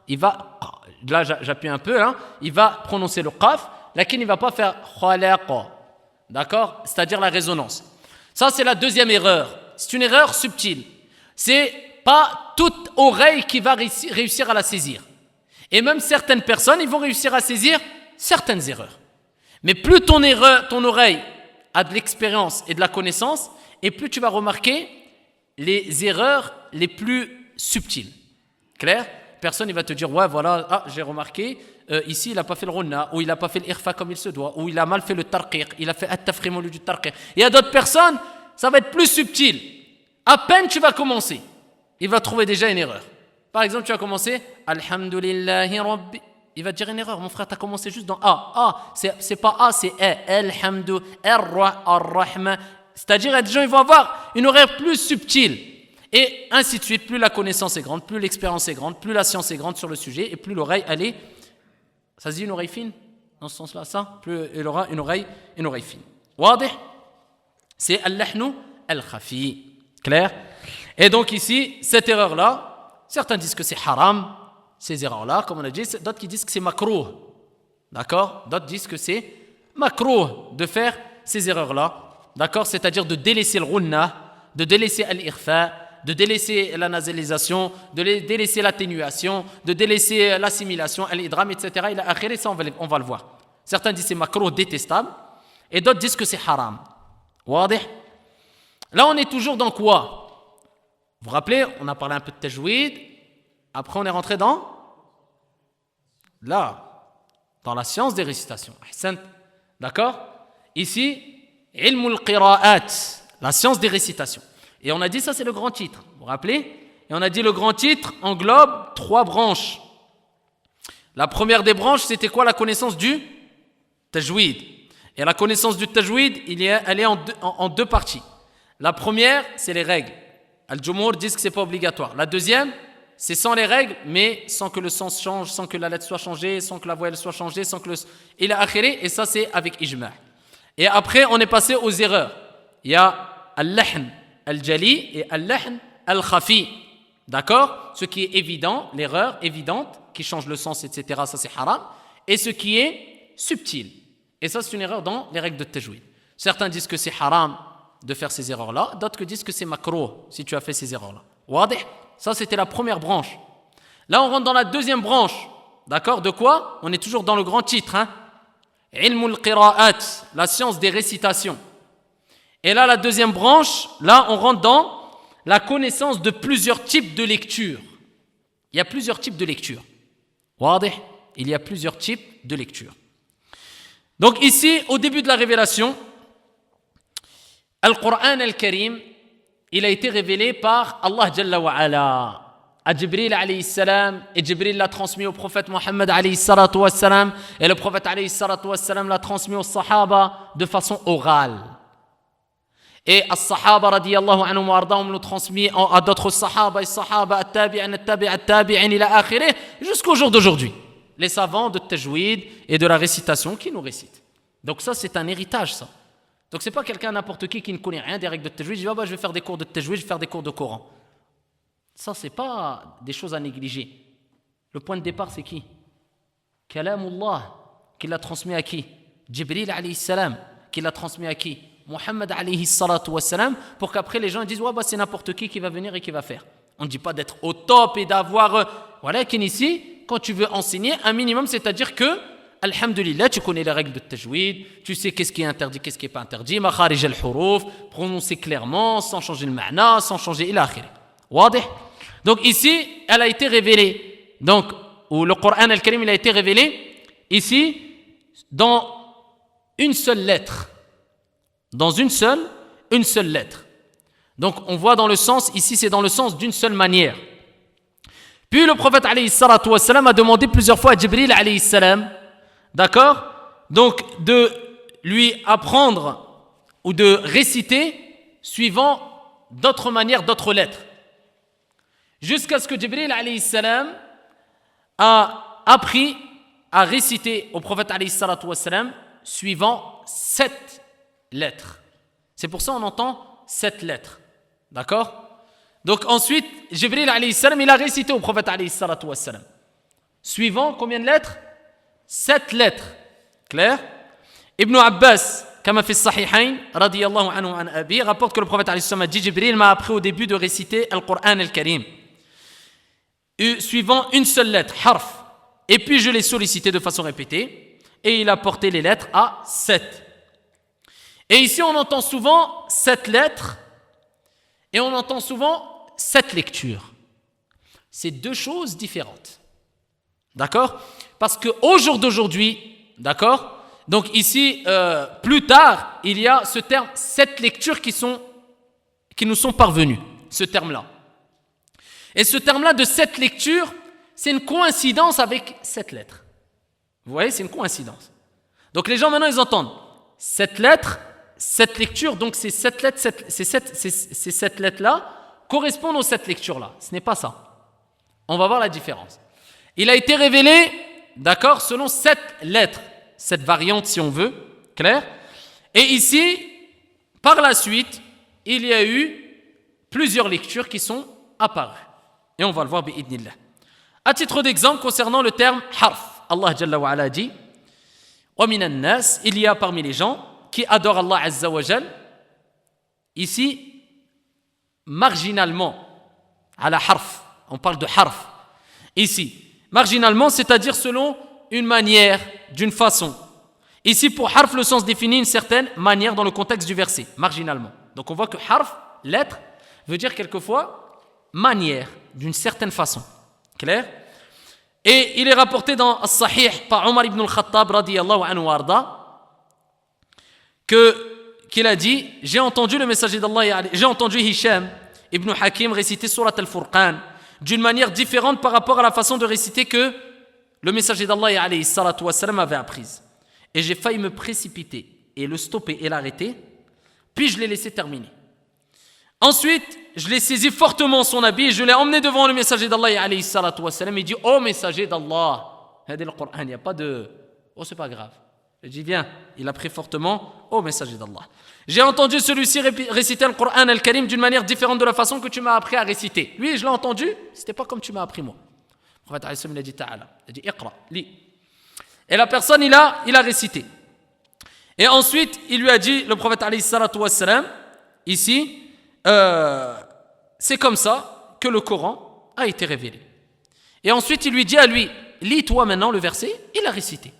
Il va, là j'appuie un peu, hein, il va prononcer le qaf, lakin il ne va pas faire khalaq. D'accord? C'est-à-dire la résonance. Ça, c'est la deuxième erreur. C'est une erreur subtile. C'est pas toute oreille qui va réussir à la saisir. Et même certaines personnes, ils vont réussir à saisir certaines erreurs. Mais plus ton oreille a de l'expérience et de la connaissance, et plus tu vas remarquer les erreurs les plus subtiles. Clair? Personne ne va te dire, ouais, voilà, j'ai remarqué, ici, il n'a pas fait le runna, ou il n'a pas fait l'irfa comme il se doit, ou il a mal fait le tarqiq, il a fait at-tafkhim au lieu du tarqiq. Il y a d'autres personnes, ça va être plus subtil. À peine tu vas commencer, il va trouver déjà une erreur. Par exemple, tu vas commencer, Alhamdulillahi Rabbi. Il va te dire une erreur, mon frère, tu as commencé juste dans A. C'est pas A, c'est E. Alhamdu, Ar-Rahman. C'est-à-dire, il y a des gens, ils vont avoir une oreille plus subtile. Et ainsi de suite, plus la connaissance est grande, plus l'expérience est grande, plus la science est grande sur le sujet, et plus l'oreille, elle est... Ça se dit une oreille fine? Dans ce sens-là, ça? Plus elle aura une oreille fine. Wadih? C'est al-lahnu al-khafi. Clair? Et donc ici, cette erreur-là, certains disent que c'est haram, ces erreurs-là, comme on a dit, d'autres qui disent que c'est makrouh. D'accord? D'autres disent que c'est makrouh de faire ces erreurs-là. D'accord? C'est-à-dire de délaisser le runna, de délaisser al-irfa, de délaisser la nasalisation, de délaisser l'atténuation, de délaisser l'assimilation, l'idram, etc. Et ça, on va le voir. Certains disent que c'est makrouh, détestable, et d'autres disent que c'est haram. Wadih? Là, on est toujours dans quoi? Vous vous rappelez, on a parlé un peu de tajwid, après on est rentré dans la science des récitations. D'accord? Ici, ilmul qira'at, la science des récitations. Et on a dit ça, c'est le grand titre. Vous vous rappelez? Et on a dit le grand titre englobe 3 branches. La première des branches, c'était quoi? La connaissance du tajwid. Et la connaissance du tajwid, elle est en deux parties. La première, c'est les règles. Al-Jumhur disent que ce n'est pas obligatoire. La deuxième, c'est sans les règles, mais sans que le sens change, sans que la lettre soit changée, sans que la voyelle soit changée, sans que le... Et ça, c'est avec ijma'. Et après, on est passé aux erreurs. Il y a al-lahn al-jali et al-lahn al-khafi. D'accord? Ce qui est évident, l'erreur évidente, qui change le sens, etc., ça c'est haram. Et ce qui est subtil. Et ça, c'est une erreur dans les règles de tajwid. Certains disent que c'est haram de faire ces erreurs-là, d'autres qui disent que c'est makrouh si tu as fait ces erreurs-là. Wadih? Ça, c'était la première branche. Là, on rentre dans la deuxième branche. D'accord? De quoi? On est toujours dans le grand titre. Ilmul qira'at, la science des récitations. Et là, la deuxième branche, là, on rentre dans la connaissance de plusieurs types de lecture. Il y a plusieurs types de lecture. Wadih? Il y a plusieurs types de lecture. Donc ici, au début de la révélation, Al-Qur'an al-Karim, il a été révélé par Allah Jalla wa Ala à Jibril alayhi salam, et Jibril l'a transmis au prophète Mohammed alayhi salatu wa salam, et le prophète alayhi salatu wa salam l'a transmis aux Sahaba de façon orale. Et as-Sahaba radiyallahu anhum wa ardahum l'ont transmis à d'autres Sahaba, et Sahaba, at-Tabi'in, at-Tabi'in, ila akhirih, jusqu'au jour d'aujourd'hui. Les savants de tajwid et de la récitation qui nous récitent. Donc ça, c'est un héritage, ça. Donc c'est pas quelqu'un, n'importe qui ne connaît rien des règles de tajwid, je dis, je vais faire des cours de tajwid, je vais faire des cours de Coran. Ça, c'est pas des choses à négliger. Le point de départ, c'est qui? Kalamullah, qui l'a transmis à qui? Jibril alayhi salam, qui l'a transmis à qui? Muhammad alayhi salatu wa salam, pour qu'après les gens disent, c'est n'importe qui va venir et qui va faire. On ne dit pas d'être au top et d'avoir... Voilà, ici, quand tu veux enseigner, un minimum, c'est-à-dire que, alhamdulillah, tu connais les règles de tajwid, tu sais qu'est-ce qui est interdit, qu'est-ce qui n'est pas interdit, makharij al-huruf, prononcer clairement, sans changer le ma'na, sans changer ila akhiri. Wadih? Donc ici, elle a été révélée. Donc, ou le Coran al-Karim, il a été révélé ici dans une seule lettre. Dans une seule lettre. Donc, on voit dans le sens, ici, c'est dans le sens d'une seule manière. Puis le prophète alayhi salatu wa salam a demandé plusieurs fois à Jibril alayhi salam, d'accord, donc de lui apprendre ou de réciter suivant d'autres manières, d'autres lettres. Jusqu'à ce que Jibril alayhi salam a appris à réciter au prophète alayhi salatu wa salam suivant 7 lettres. C'est pour ça qu'on entend 7 lettres. D'accord? Donc ensuite, Jibril alayhi salam, il a récité au prophète alayhi salatu wa salam. Suivant combien de lettres? 7 lettres. Clair? Ibn Abbas, kama fi sahihayn, radiyallahu anhu an abi, rapporte que le prophète alayhi salam a dit, Jibril m'a appris au début de réciter Al-Qur'an al-Karim. Suivant une seule lettre, harf. Et puis je l'ai sollicité de façon répétée, et il a porté les lettres à 7. Et ici on entend souvent 7 lettres, et on entend souvent 7 lectures. C'est deux choses différentes. D'accord? Parce qu'au jour d'aujourd'hui, d'accord? Donc ici, plus tard, il y a ce terme 7 lectures qui nous sont parvenues, ce terme-là. Et ce terme-là de 7 lectures, c'est une coïncidence avec 7 lettres. Vous voyez, c'est une coïncidence. Donc les gens maintenant, ils entendent 7 lettres, 7 lectures, donc ces 7 lettres, ces 7 lettres-là correspondent aux 7 lectures-là. Ce n'est pas ça. On va voir la différence. Il a été révélé, d'accord, selon 7 lettres, cette variante si on veut, clair? Et ici, par la suite, il y a eu plusieurs lectures qui sont apparues. Et on va le voir, bi'idnillah. À titre d'exemple, concernant le terme harf, Allah Jalla wa Ala dit, wa minan nas, il y a parmi les gens qui adorent Allah Azza wa Jal, ici, marginalement, à la harf, on parle de harf, ici, marginalement, c'est-à-dire selon une manière, d'une façon. Ici, pour harf, le sens définit une certaine manière dans le contexte du verset, marginalement. Donc on voit que harf, lettre, veut dire quelquefois manière, d'une certaine façon. Clair? Et il est rapporté dans As-Sahih par Omar ibn al-Khattab radiyallahu anhu warda qu'il a dit, j'ai entendu le messager d'Allah, j'ai entendu Hisham ibn Hakim réciter Surat al-Furqan d'une manière différente par rapport à la façon de réciter que le messager d'Allah alayhi salatu wa salam avait apprise. Et j'ai failli me précipiter et le stopper et l'arrêter, puis je l'ai laissé terminer. Ensuite, je l'ai saisi fortement son habit et je l'ai emmené devant le messager d'Allah alayhi salatu wa salam et dit, oh messager d'Allah, c'est le Coran, il n'y a pas de, oh c'est pas grave. Il dit, viens, il a pris fortement, oh messager d'Allah. J'ai entendu celui-ci réciter le Coran al-Karim d'une manière différente de la façon que tu m'as appris à réciter. Lui, je l'ai entendu, c'était pas comme tu m'as appris moi. Le prophète alayhi salam, il a dit, ta'ala, il a dit, iqra, lis. Et la personne, il a récité. Et ensuite, il lui a dit, le prophète alayhi salatu wa salam, ici, c'est comme ça que le Coran a été révélé. Et ensuite, il lui dit à lui, lis-toi maintenant le verset, il a récité.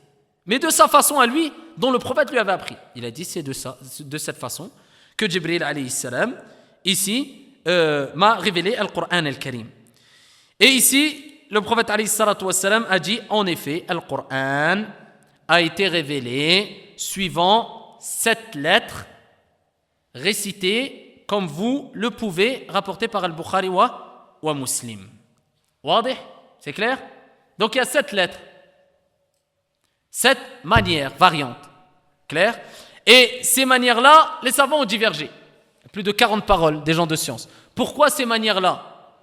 Mais de sa façon à lui, dont le prophète lui avait appris. Il a dit, c'est de cette façon que Jibril alayhi salam, ici, m'a révélé Al-Qur'an Al-Karim. Et ici, le prophète alayhi salatu wassalam a dit, en effet, Al-Qur'an a été révélé suivant 7 lettres récitées comme vous le pouvez, rapporté par Al-Bukhari wa Muslim. Wadih? C'est clair? Donc il y a 7 lettres. 7 manières, variantes. Clair? Et ces manières-là, les savants ont divergé. Plus de 40 paroles des gens de science. Pourquoi ces manières-là?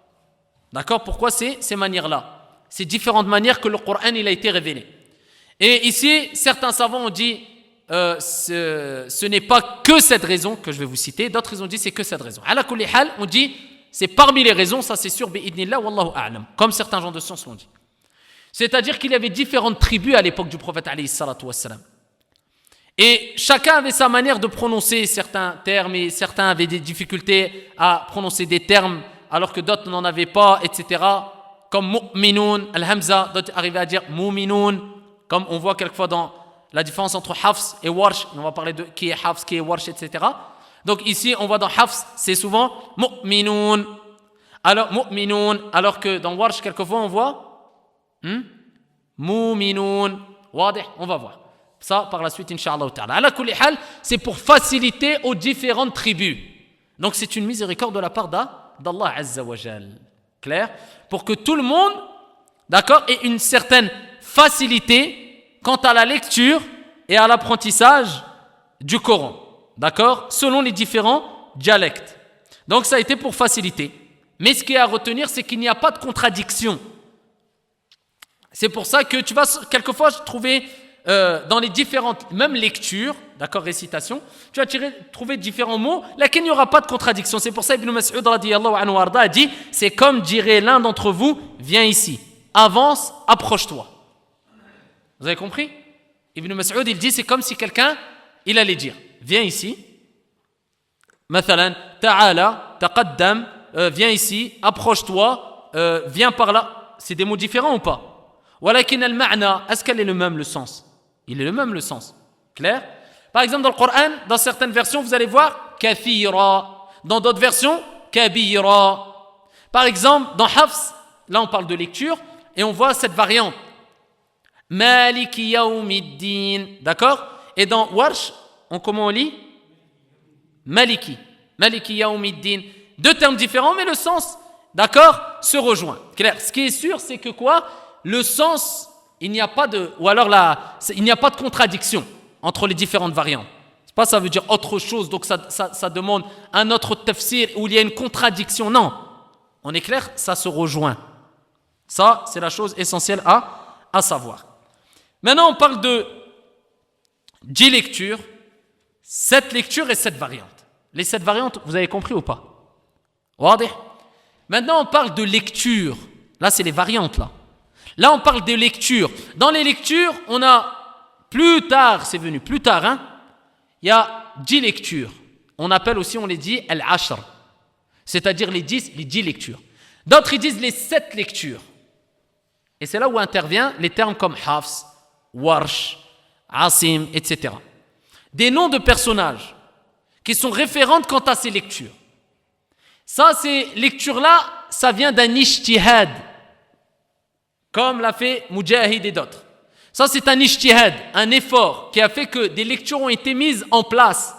D'accord? Pourquoi ces manières-là? Ces différentes manières que le Coran il a été révélé. Et ici, certains savants ont dit ce n'est pas que cette raison que je vais vous citer. D'autres ils ont dit c'est que cette raison. Ala kulli hal, on dit c'est parmi les raisons, ça c'est sûr, bi'idnillah, wallahu a'lam, comme certains gens de science l'ont dit. C'est-à-dire qu'il y avait différentes tribus à l'époque du prophète alayhi salatu wassalam. Et chacun avait sa manière de prononcer certains termes et certains avaient des difficultés à prononcer des termes alors que d'autres n'en avaient pas, etc. Comme mu'minun, al-hamza, d'autres arrivaient à dire mu'minun, comme on voit quelquefois dans la différence entre hafs et warsh, on va parler de qui est hafs, qui est warsh, etc. Donc ici, on voit dans hafs, c'est souvent mu'minun, alors que dans warsh, quelquefois, on voit mu'minun, wadih, on va voir. Ça, par la suite, incha'Allah ta'ala. Ala kulli hal, c'est pour faciliter aux différentes tribus. Donc c'est une miséricorde de la part d'Allah Azza wa Jal. Clair? Pour que tout le monde, d'accord, ait une certaine facilité quant à la lecture et à l'apprentissage du Coran. D'accord? Selon les différents dialectes. Donc ça a été pour faciliter. Mais ce qui est à retenir, c'est qu'il n'y a pas de contradiction. C'est pour ça que tu vas quelquefois trouver dans les différentes, même lectures, d'accord, récitation, tu vas trouver différents mots, laquelle il n'y aura pas de contradiction. C'est pour ça Ibn Mas'ud radiyallahu anhu a dit, c'est comme dirait l'un d'entre vous, viens ici, avance, approche-toi. Vous avez compris? Ibn Mas'ud, il dit, c'est comme si quelqu'un, il allait dire, viens ici, mathalan, ta'ala, taqaddam, viens ici, approche-toi, viens par là. C'est des mots différents ou pas? Walakin al-ma'na, est-ce qu'elle est le même le sens? Il est le même le sens. Clair? Par exemple, dans le Coran, dans certaines versions, vous allez voir kathira. Dans d'autres versions, kabira. Par exemple, dans Hafs, là on parle de lecture, et on voit cette variante. Maliki yawmiddin. D'accord? Et dans Warsh, comment on lit? Maliki. Maliki yawmiddin. Deux termes différents, mais le sens, d'accord, se rejoint. Clair? Ce qui est sûr, c'est que quoi? Le sens, il n'y a pas de, ou alors il n'y a pas de contradiction entre les différentes variantes. C'est pas ça veut dire autre chose, donc ça demande un autre tafsir où il y a une contradiction. Non, on est clair, ça se rejoint. Ça, c'est la chose essentielle à savoir. Maintenant, on parle de 10 lectures, 7 lectures et 7 variantes. Les 7 variantes, vous avez compris ou pas? Maintenant, on parle de lecture. Là, c'est les variantes, là. Là, on parle de lecture. Dans les lectures, on a, plus tard, c'est venu, plus tard, hein, il y a 10 lectures. On appelle aussi, on les dit, al-ashr. C'est-à-dire les 10 lectures. D'autres, ils disent les 7 lectures. Et c'est là où interviennent les termes comme Hafs, Warsh, Asim, etc. Des noms de personnages qui sont référentes quant à ces lectures. Ça, ces lectures-là, ça vient d'un ijtihad, comme l'a fait Mujahid et d'autres. Ça, c'est un ijtihad, un effort qui a fait que des lectures ont été mises en place.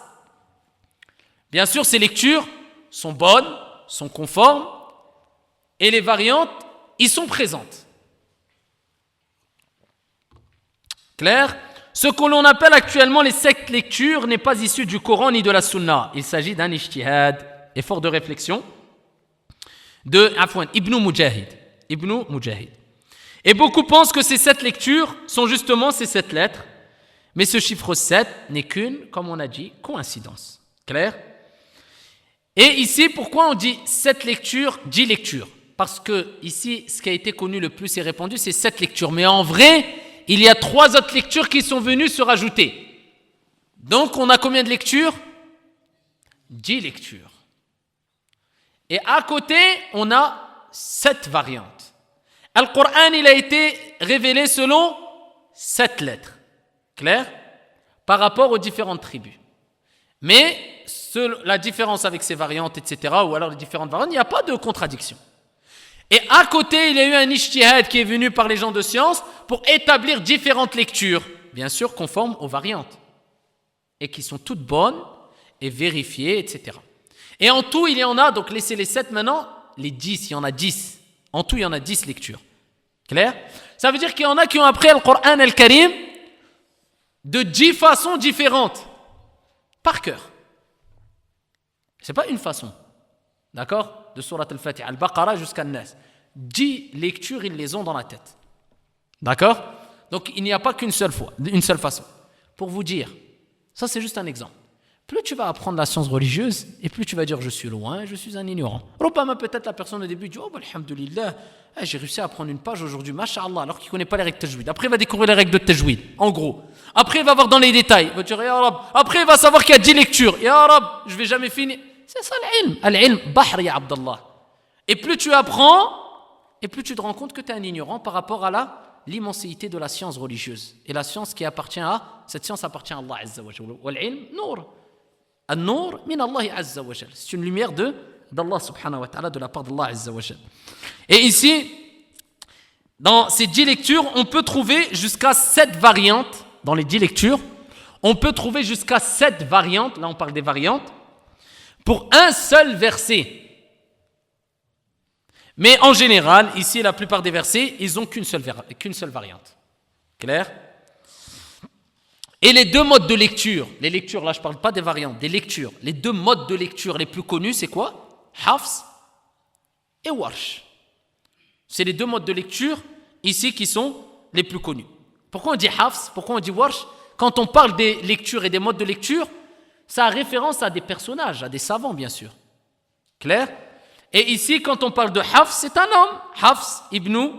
Bien sûr, ces lectures sont bonnes, sont conformes, et les variantes y sont présentes. Clair? Ce que l'on appelle actuellement les 7 lectures n'est pas issu du Coran ni de la Sunna. Il s'agit d'un ijtihad, effort de réflexion, de Ibn Mujahid. Et beaucoup pensent que ces 7 lectures sont justement ces 7 lettres, mais ce chiffre 7 n'est qu'une, comme on a dit, coïncidence. Clair? Et ici, pourquoi on dit 7 lectures, 10 lectures? Parce que ici, ce qui a été connu le plus et répandu, c'est 7 lectures. Mais en vrai, il y a 3 autres lectures qui sont venues se rajouter. Donc, on a combien de lectures? 10 lectures. Et à côté, on a 7 variantes. Le Coran, il a été révélé selon 7 lettres. Clair? Par rapport aux différentes tribus. Mais la différence avec ces variantes, etc., ou alors les différentes variantes, il n'y a pas de contradiction. Et à côté, il y a eu un ijtihad qui est venu par les gens de science pour établir différentes lectures, bien sûr conformes aux variantes, et qui sont toutes bonnes et vérifiées, etc. Et en tout, il y en a, donc laissez les 7 maintenant, les 10, il y en a 10. En tout, il y en a 10 lectures. Clair? Ça veut dire qu'il y en a qui ont appris le Coran al-Karim de 10 façons différentes, par cœur. C'est pas une façon, d'accord? De Surat al-Fatiha, al-Baqarah jusqu'à Nas. 10 lectures, ils les ont dans la tête. D'accord? Donc il n'y a pas qu'une seule fois, une seule façon. Pour vous dire, ça c'est juste un exemple. Plus tu vas apprendre la science religieuse, et plus tu vas dire je suis loin, je suis un ignorant. Rubama, peut-être la personne au début dit oh alhamdulillah, j'ai réussi à apprendre une page aujourd'hui, masha'Allah, alors qu'il ne connaît pas les règles de tajwid. Après il va découvrir les règles de tajwid, en gros. Après il va voir dans les détails, il va dire ya Rab. Après il va savoir qu'il y a 10 lectures. Ya Rab, je ne vais jamais finir. C'est ça l'ilm. Al-ilm, bahr ya Abdallah. Et plus tu apprends, et plus tu te rends compte que tu es un ignorant par rapport à l'immensité de la science religieuse. Et la science cette science appartient à Allah Azza wa Jalla. Wal-ilm, nour. An-nour min Allah Azza wa Jalla. C'est une lumière d'Allah subhanahu wa ta'ala, de la part d'Allah Azza wa Jalla. Et ici, dans ces 10 lectures, on peut trouver jusqu'à 7 variantes. Dans les 10 lectures, on peut trouver jusqu'à 7 variantes. Là, on parle des variantes. Pour un seul verset. Mais en général, ici, la plupart des versets, ils n'ont qu'une seule variante. Clair? Et les 2 modes de lecture, les lectures, là je ne parle pas des variantes, des lectures, les 2 modes de lecture les plus connus, c'est quoi? Hafs et Warsh. C'est les 2 modes de lecture ici qui sont les plus connus. Pourquoi on dit Hafs? Pourquoi on dit Warsh? Quand on parle des lectures et des modes de lecture, ça a référence à des personnages, à des savants bien sûr. Clair? Et ici, quand on parle de Hafs, c'est un homme. Hafs ibn,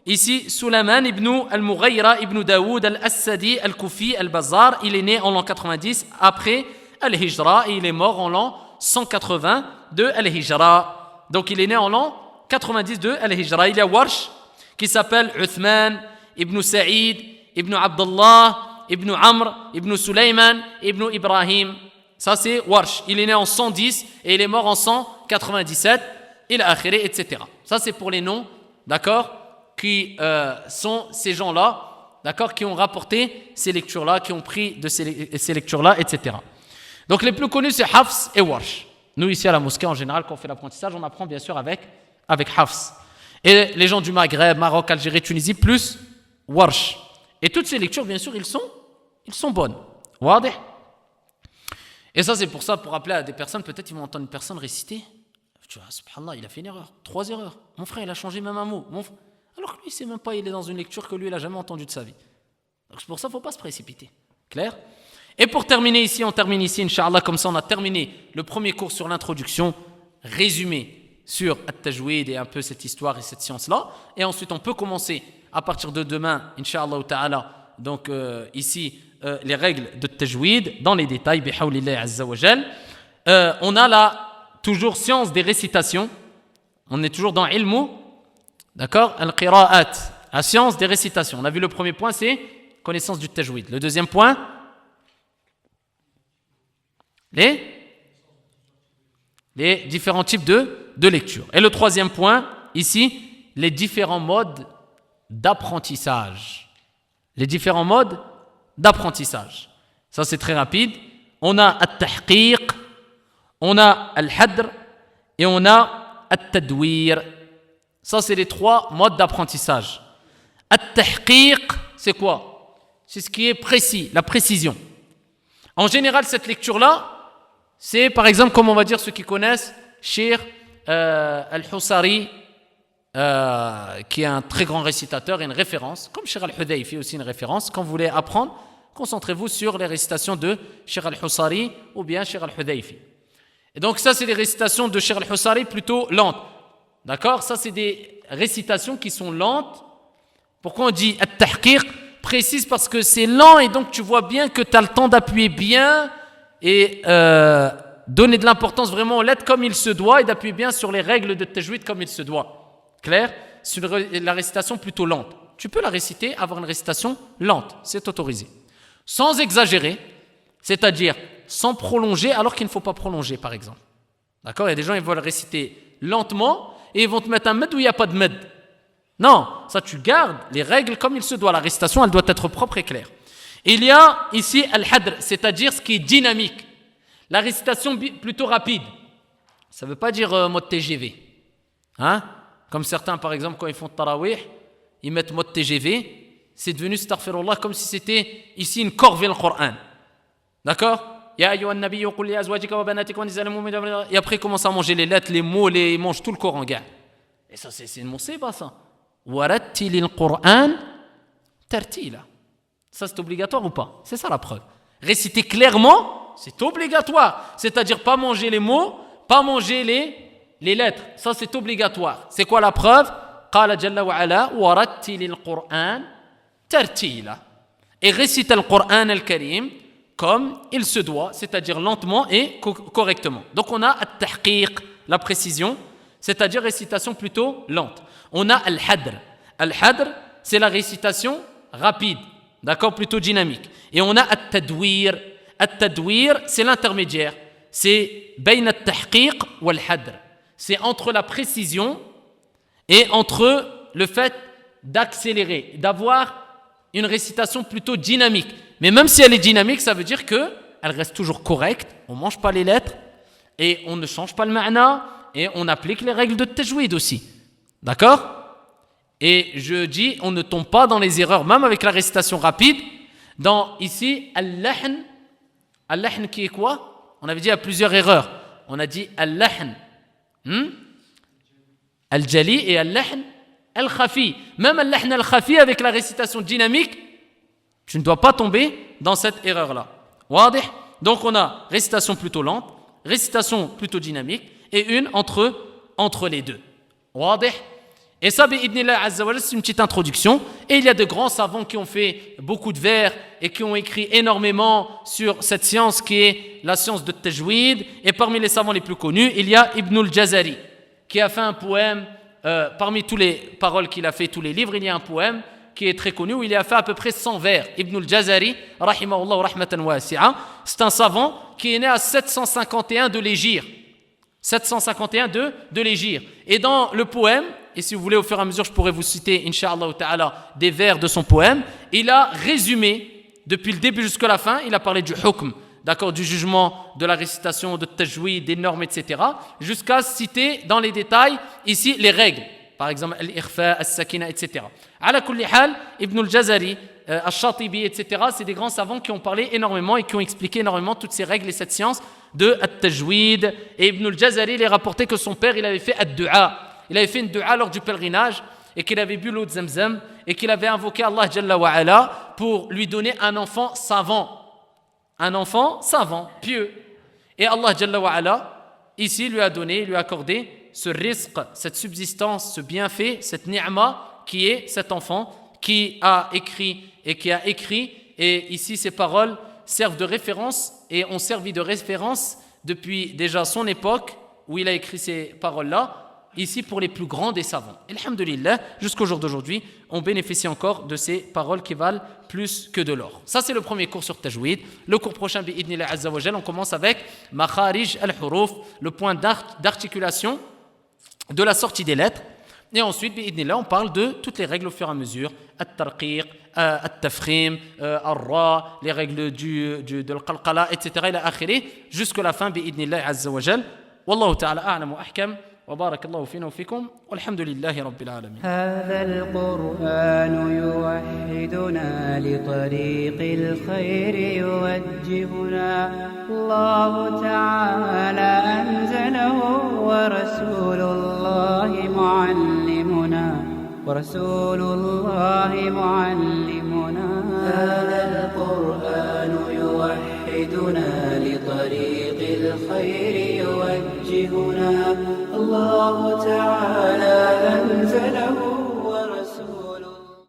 ici, Sulaiman ibn al-Mughayra ibn Daoud al-Assadi al-Kufi al-Bazar. Il est né en l'an 90 après al-Hijra et il est mort en l'an 180 de al-Hijra. Donc il est né en l'an 90 de al-Hijra. Il y a Warsh qui s'appelle Uthman ibn Sa'id ibn Abdullah ibn Amr ibn Sulaiman ibn Ibrahim. Ça c'est Warsh. Il est né en 110 et il est mort en 197. Il a akhiré, etc. Ça c'est pour les noms, d'accord, qui sont ces gens-là, d'accord, qui ont rapporté ces lectures-là, qui ont pris de ces lectures-là, etc. Donc les plus connus c'est Hafs et Warsh. Nous ici à la mosquée en général, quand on fait l'apprentissage, on apprend bien sûr avec Hafs. Et les gens du Maghreb, Maroc, Algérie, Tunisie, plus Warsh. Et toutes ces lectures, bien sûr, ils sont bonnes. Wadih. Et ça, c'est pour ça, pour rappeler à des personnes, peut-être ils vont entendre une personne réciter. Tu vois, subhanallah, il a fait une erreur, 3 erreurs. Mon frère, il a changé même un mot. Alors que lui, il sait même pas, il est dans une lecture que lui, il n'a jamais entendue de sa vie. Donc c'est pour ça qu'il ne faut pas se précipiter. Clair? Et pour terminer ici, on termine ici, Inch'Allah, comme ça, on a terminé le premier cours sur l'introduction, résumé sur At-Tajwid et un peu cette histoire et cette science-là. Et ensuite, on peut commencer à partir de demain, Inch'Allah ta'ala, donc ici, les règles de Tajwid dans les détails, bihawlillahi azza wa jal. On a là toujours science des récitations. On est toujours dans ilmu, d'accord, al-qira'at, la science des récitations. On a vu le premier point, c'est connaissance du Tajwid. Le deuxième point, les différents types de lecture. Et le troisième point, ici, les différents modes d'apprentissage. Les différents modes d'apprentissage. Ça, c'est très rapide. On a at-tahqiq, on a al-hadr et on a at-tadwir. Ça, c'est les 3 modes d'apprentissage. At-tahqiq, c'est quoi? C'est ce qui est précis, la précision. En général, cette lecture-là, c'est par exemple, comme on va dire ceux qui connaissent, Cheikh al-Husari, qui est un très grand récitateur et une référence, comme Cheikh al-Hudayfi aussi une référence. Quand vous voulez apprendre, concentrez-vous sur les récitations de Cheikh al-Husari ou bien Cheikh al-Hudayfi. Et donc ça, c'est des récitations de Cheikh al-Husari plutôt lentes. D'accord? Ça, c'est des récitations qui sont lentes. Pourquoi on dit at-tahqiq? Précise parce que c'est lent et donc tu vois bien que tu as le temps d'appuyer bien et donner de l'importance vraiment aux lettres comme il se doit et d'appuyer bien sur les règles de tajwid comme il se doit. Clair? Sur la récitation plutôt lente. Tu peux la réciter, avoir une récitation lente, c'est autorisé. Sans exagérer, c'est-à-dire sans prolonger alors qu'il ne faut pas prolonger, par exemple. D'accord? Il y a des gens qui veulent réciter lentement et ils vont te mettre un med où il n'y a pas de med. Non, ça tu gardes les règles comme il se doit. La récitation, elle doit être propre et claire. Il y a ici al-hadr, c'est-à-dire ce qui est dynamique. La récitation plutôt rapide. Ça ne veut pas dire mode TGV. Hein? Comme certains, par exemple, quand ils font tarawih, ils mettent mode TGV. C'est devenu, astaghfirullah, comme si c'était ici une corvée le Coran. D'accord? Et après, ils commencent à manger les lettres, les mots, ils mangent tout le Coran. Gars. Et ça, c'est une musiba, ça. Warattilil Qur'an tartila. Ça, c'est obligatoire ou pas? C'est ça la preuve. Réciter clairement, c'est obligatoire. C'est-à-dire pas manger les mots, pas manger les lettres. Ça, c'est obligatoire. C'est quoi la preuve? Qala jalla wa ala warattilil Qur'an tartila. Et réciter le Qur'an al-Karim comme il se doit, c'est-à-dire lentement et correctement. Donc on a at-tahqiq, la précision, c'est-à-dire récitation plutôt lente. On a al-hadr. Al-hadr, c'est la récitation rapide, d'accord, plutôt dynamique. Et on a at-tadwir. At-tadwir, c'est l'intermédiaire. C'est bayn at-tahqiq wa al-hadr. C'est entre la précision et entre le fait d'accélérer, d'avoir une récitation plutôt dynamique. Mais même si elle est dynamique, ça veut dire qu'elle reste toujours correcte, on ne mange pas les lettres, et on ne change pas le ma'na, et on applique les règles de tajwid aussi. D'accord? Et je dis, on ne tombe pas dans les erreurs, même avec la récitation rapide. Dans ici, al-lahn. Al-lahn qui est quoi? On avait dit à plusieurs erreurs. On a dit al-lahn, al-jali et al-lahn al-khafi. Même al-lahn al-khafi avec la récitation dynamique, tu ne dois pas tomber dans cette erreur-là. Wadih? Donc on a récitation plutôt lente, récitation plutôt dynamique et une entre les deux. Wadih? Et ça, bi'idnillah azza wa jalla, c'est une petite introduction. Et il y a de grands savants qui ont fait beaucoup de vers et qui ont écrit énormément sur cette science qui est la science de tajwid. Et parmi les savants les plus connus, il y a Ibn al-Jazari qui a fait un poème. Parmi toutes les paroles qu'il a fait, tous les livres, il y a un poème qui est très connu où il a fait à peu près 100 vers. Ibn al-Jazari, rahimahullah wa rahmatan wasi'a, c'est un savant qui est né à 751 de l'Hégire. 751 de l'Hégire. Et dans le poème, et si vous voulez au fur et à mesure je pourrais vous citer incha'Allah ta'ala des vers de son poème, il a résumé depuis le début jusqu'à la fin, il a parlé du hukm, d'accord, du jugement, de la récitation, de tajwid, des normes, etc. jusqu'à citer dans les détails ici les règles, par exemple al-ikhfa, al-sakina, etc. Ala kulli hal, Ibn al-Jazari, al-Shatibi, etc. c'est des grands savants qui ont parlé énormément et qui ont expliqué énormément toutes ces règles et cette science de at-tajwid. Et Ibn al-Jazari, il est rapporté que son père, il avait fait ad-du'a. Il avait fait une dua lors du pèlerinage et qu'il avait bu l'eau de Zamzam et qu'il avait invoqué Allah Jalla wa Ala pour lui donner un enfant savant. Un enfant savant, pieux. Et Allah Jalla wa Ala, ici, lui a donné, lui a accordé ce rizq, cette subsistance, ce bienfait, cette ni'ma qui est cet enfant qui a écrit. Et ici, ces paroles servent de référence et ont servi de référence depuis déjà son époque où il a écrit ces paroles-là. Ici pour les plus grands des savants. Alhamdulillah, jusqu'au jour d'aujourd'hui, on bénéficie encore de ces paroles qui valent plus que de l'or. Ça, c'est le premier cours sur Tajwid. Le cours prochain, bi'idnillah azza wa jal, on commence avec Makharij al-Huruf, le point d'articulation de la sortie des lettres. Et ensuite, bi'idnillah, on parle de toutes les règles au fur et à mesure. At-Tarqiq, At-Tafkhim, Ar-Ra, les règles de l'Qalqala, etc. ila akhiri, jusqu'à la fin, bi'idnillah azza wa jal. Wallahu ta'ala a'lam wa ahkam. وبارك الله فينا وفيكم والحمد لله رب العالمين.
هذا القرآن يوحدنا لطريق الخير يوجهنا الله تعالى أنزله ورسول الله معلمنا هذا القرآن يوحدنا لطريق الخير يوجهنا الله تعالى أنزله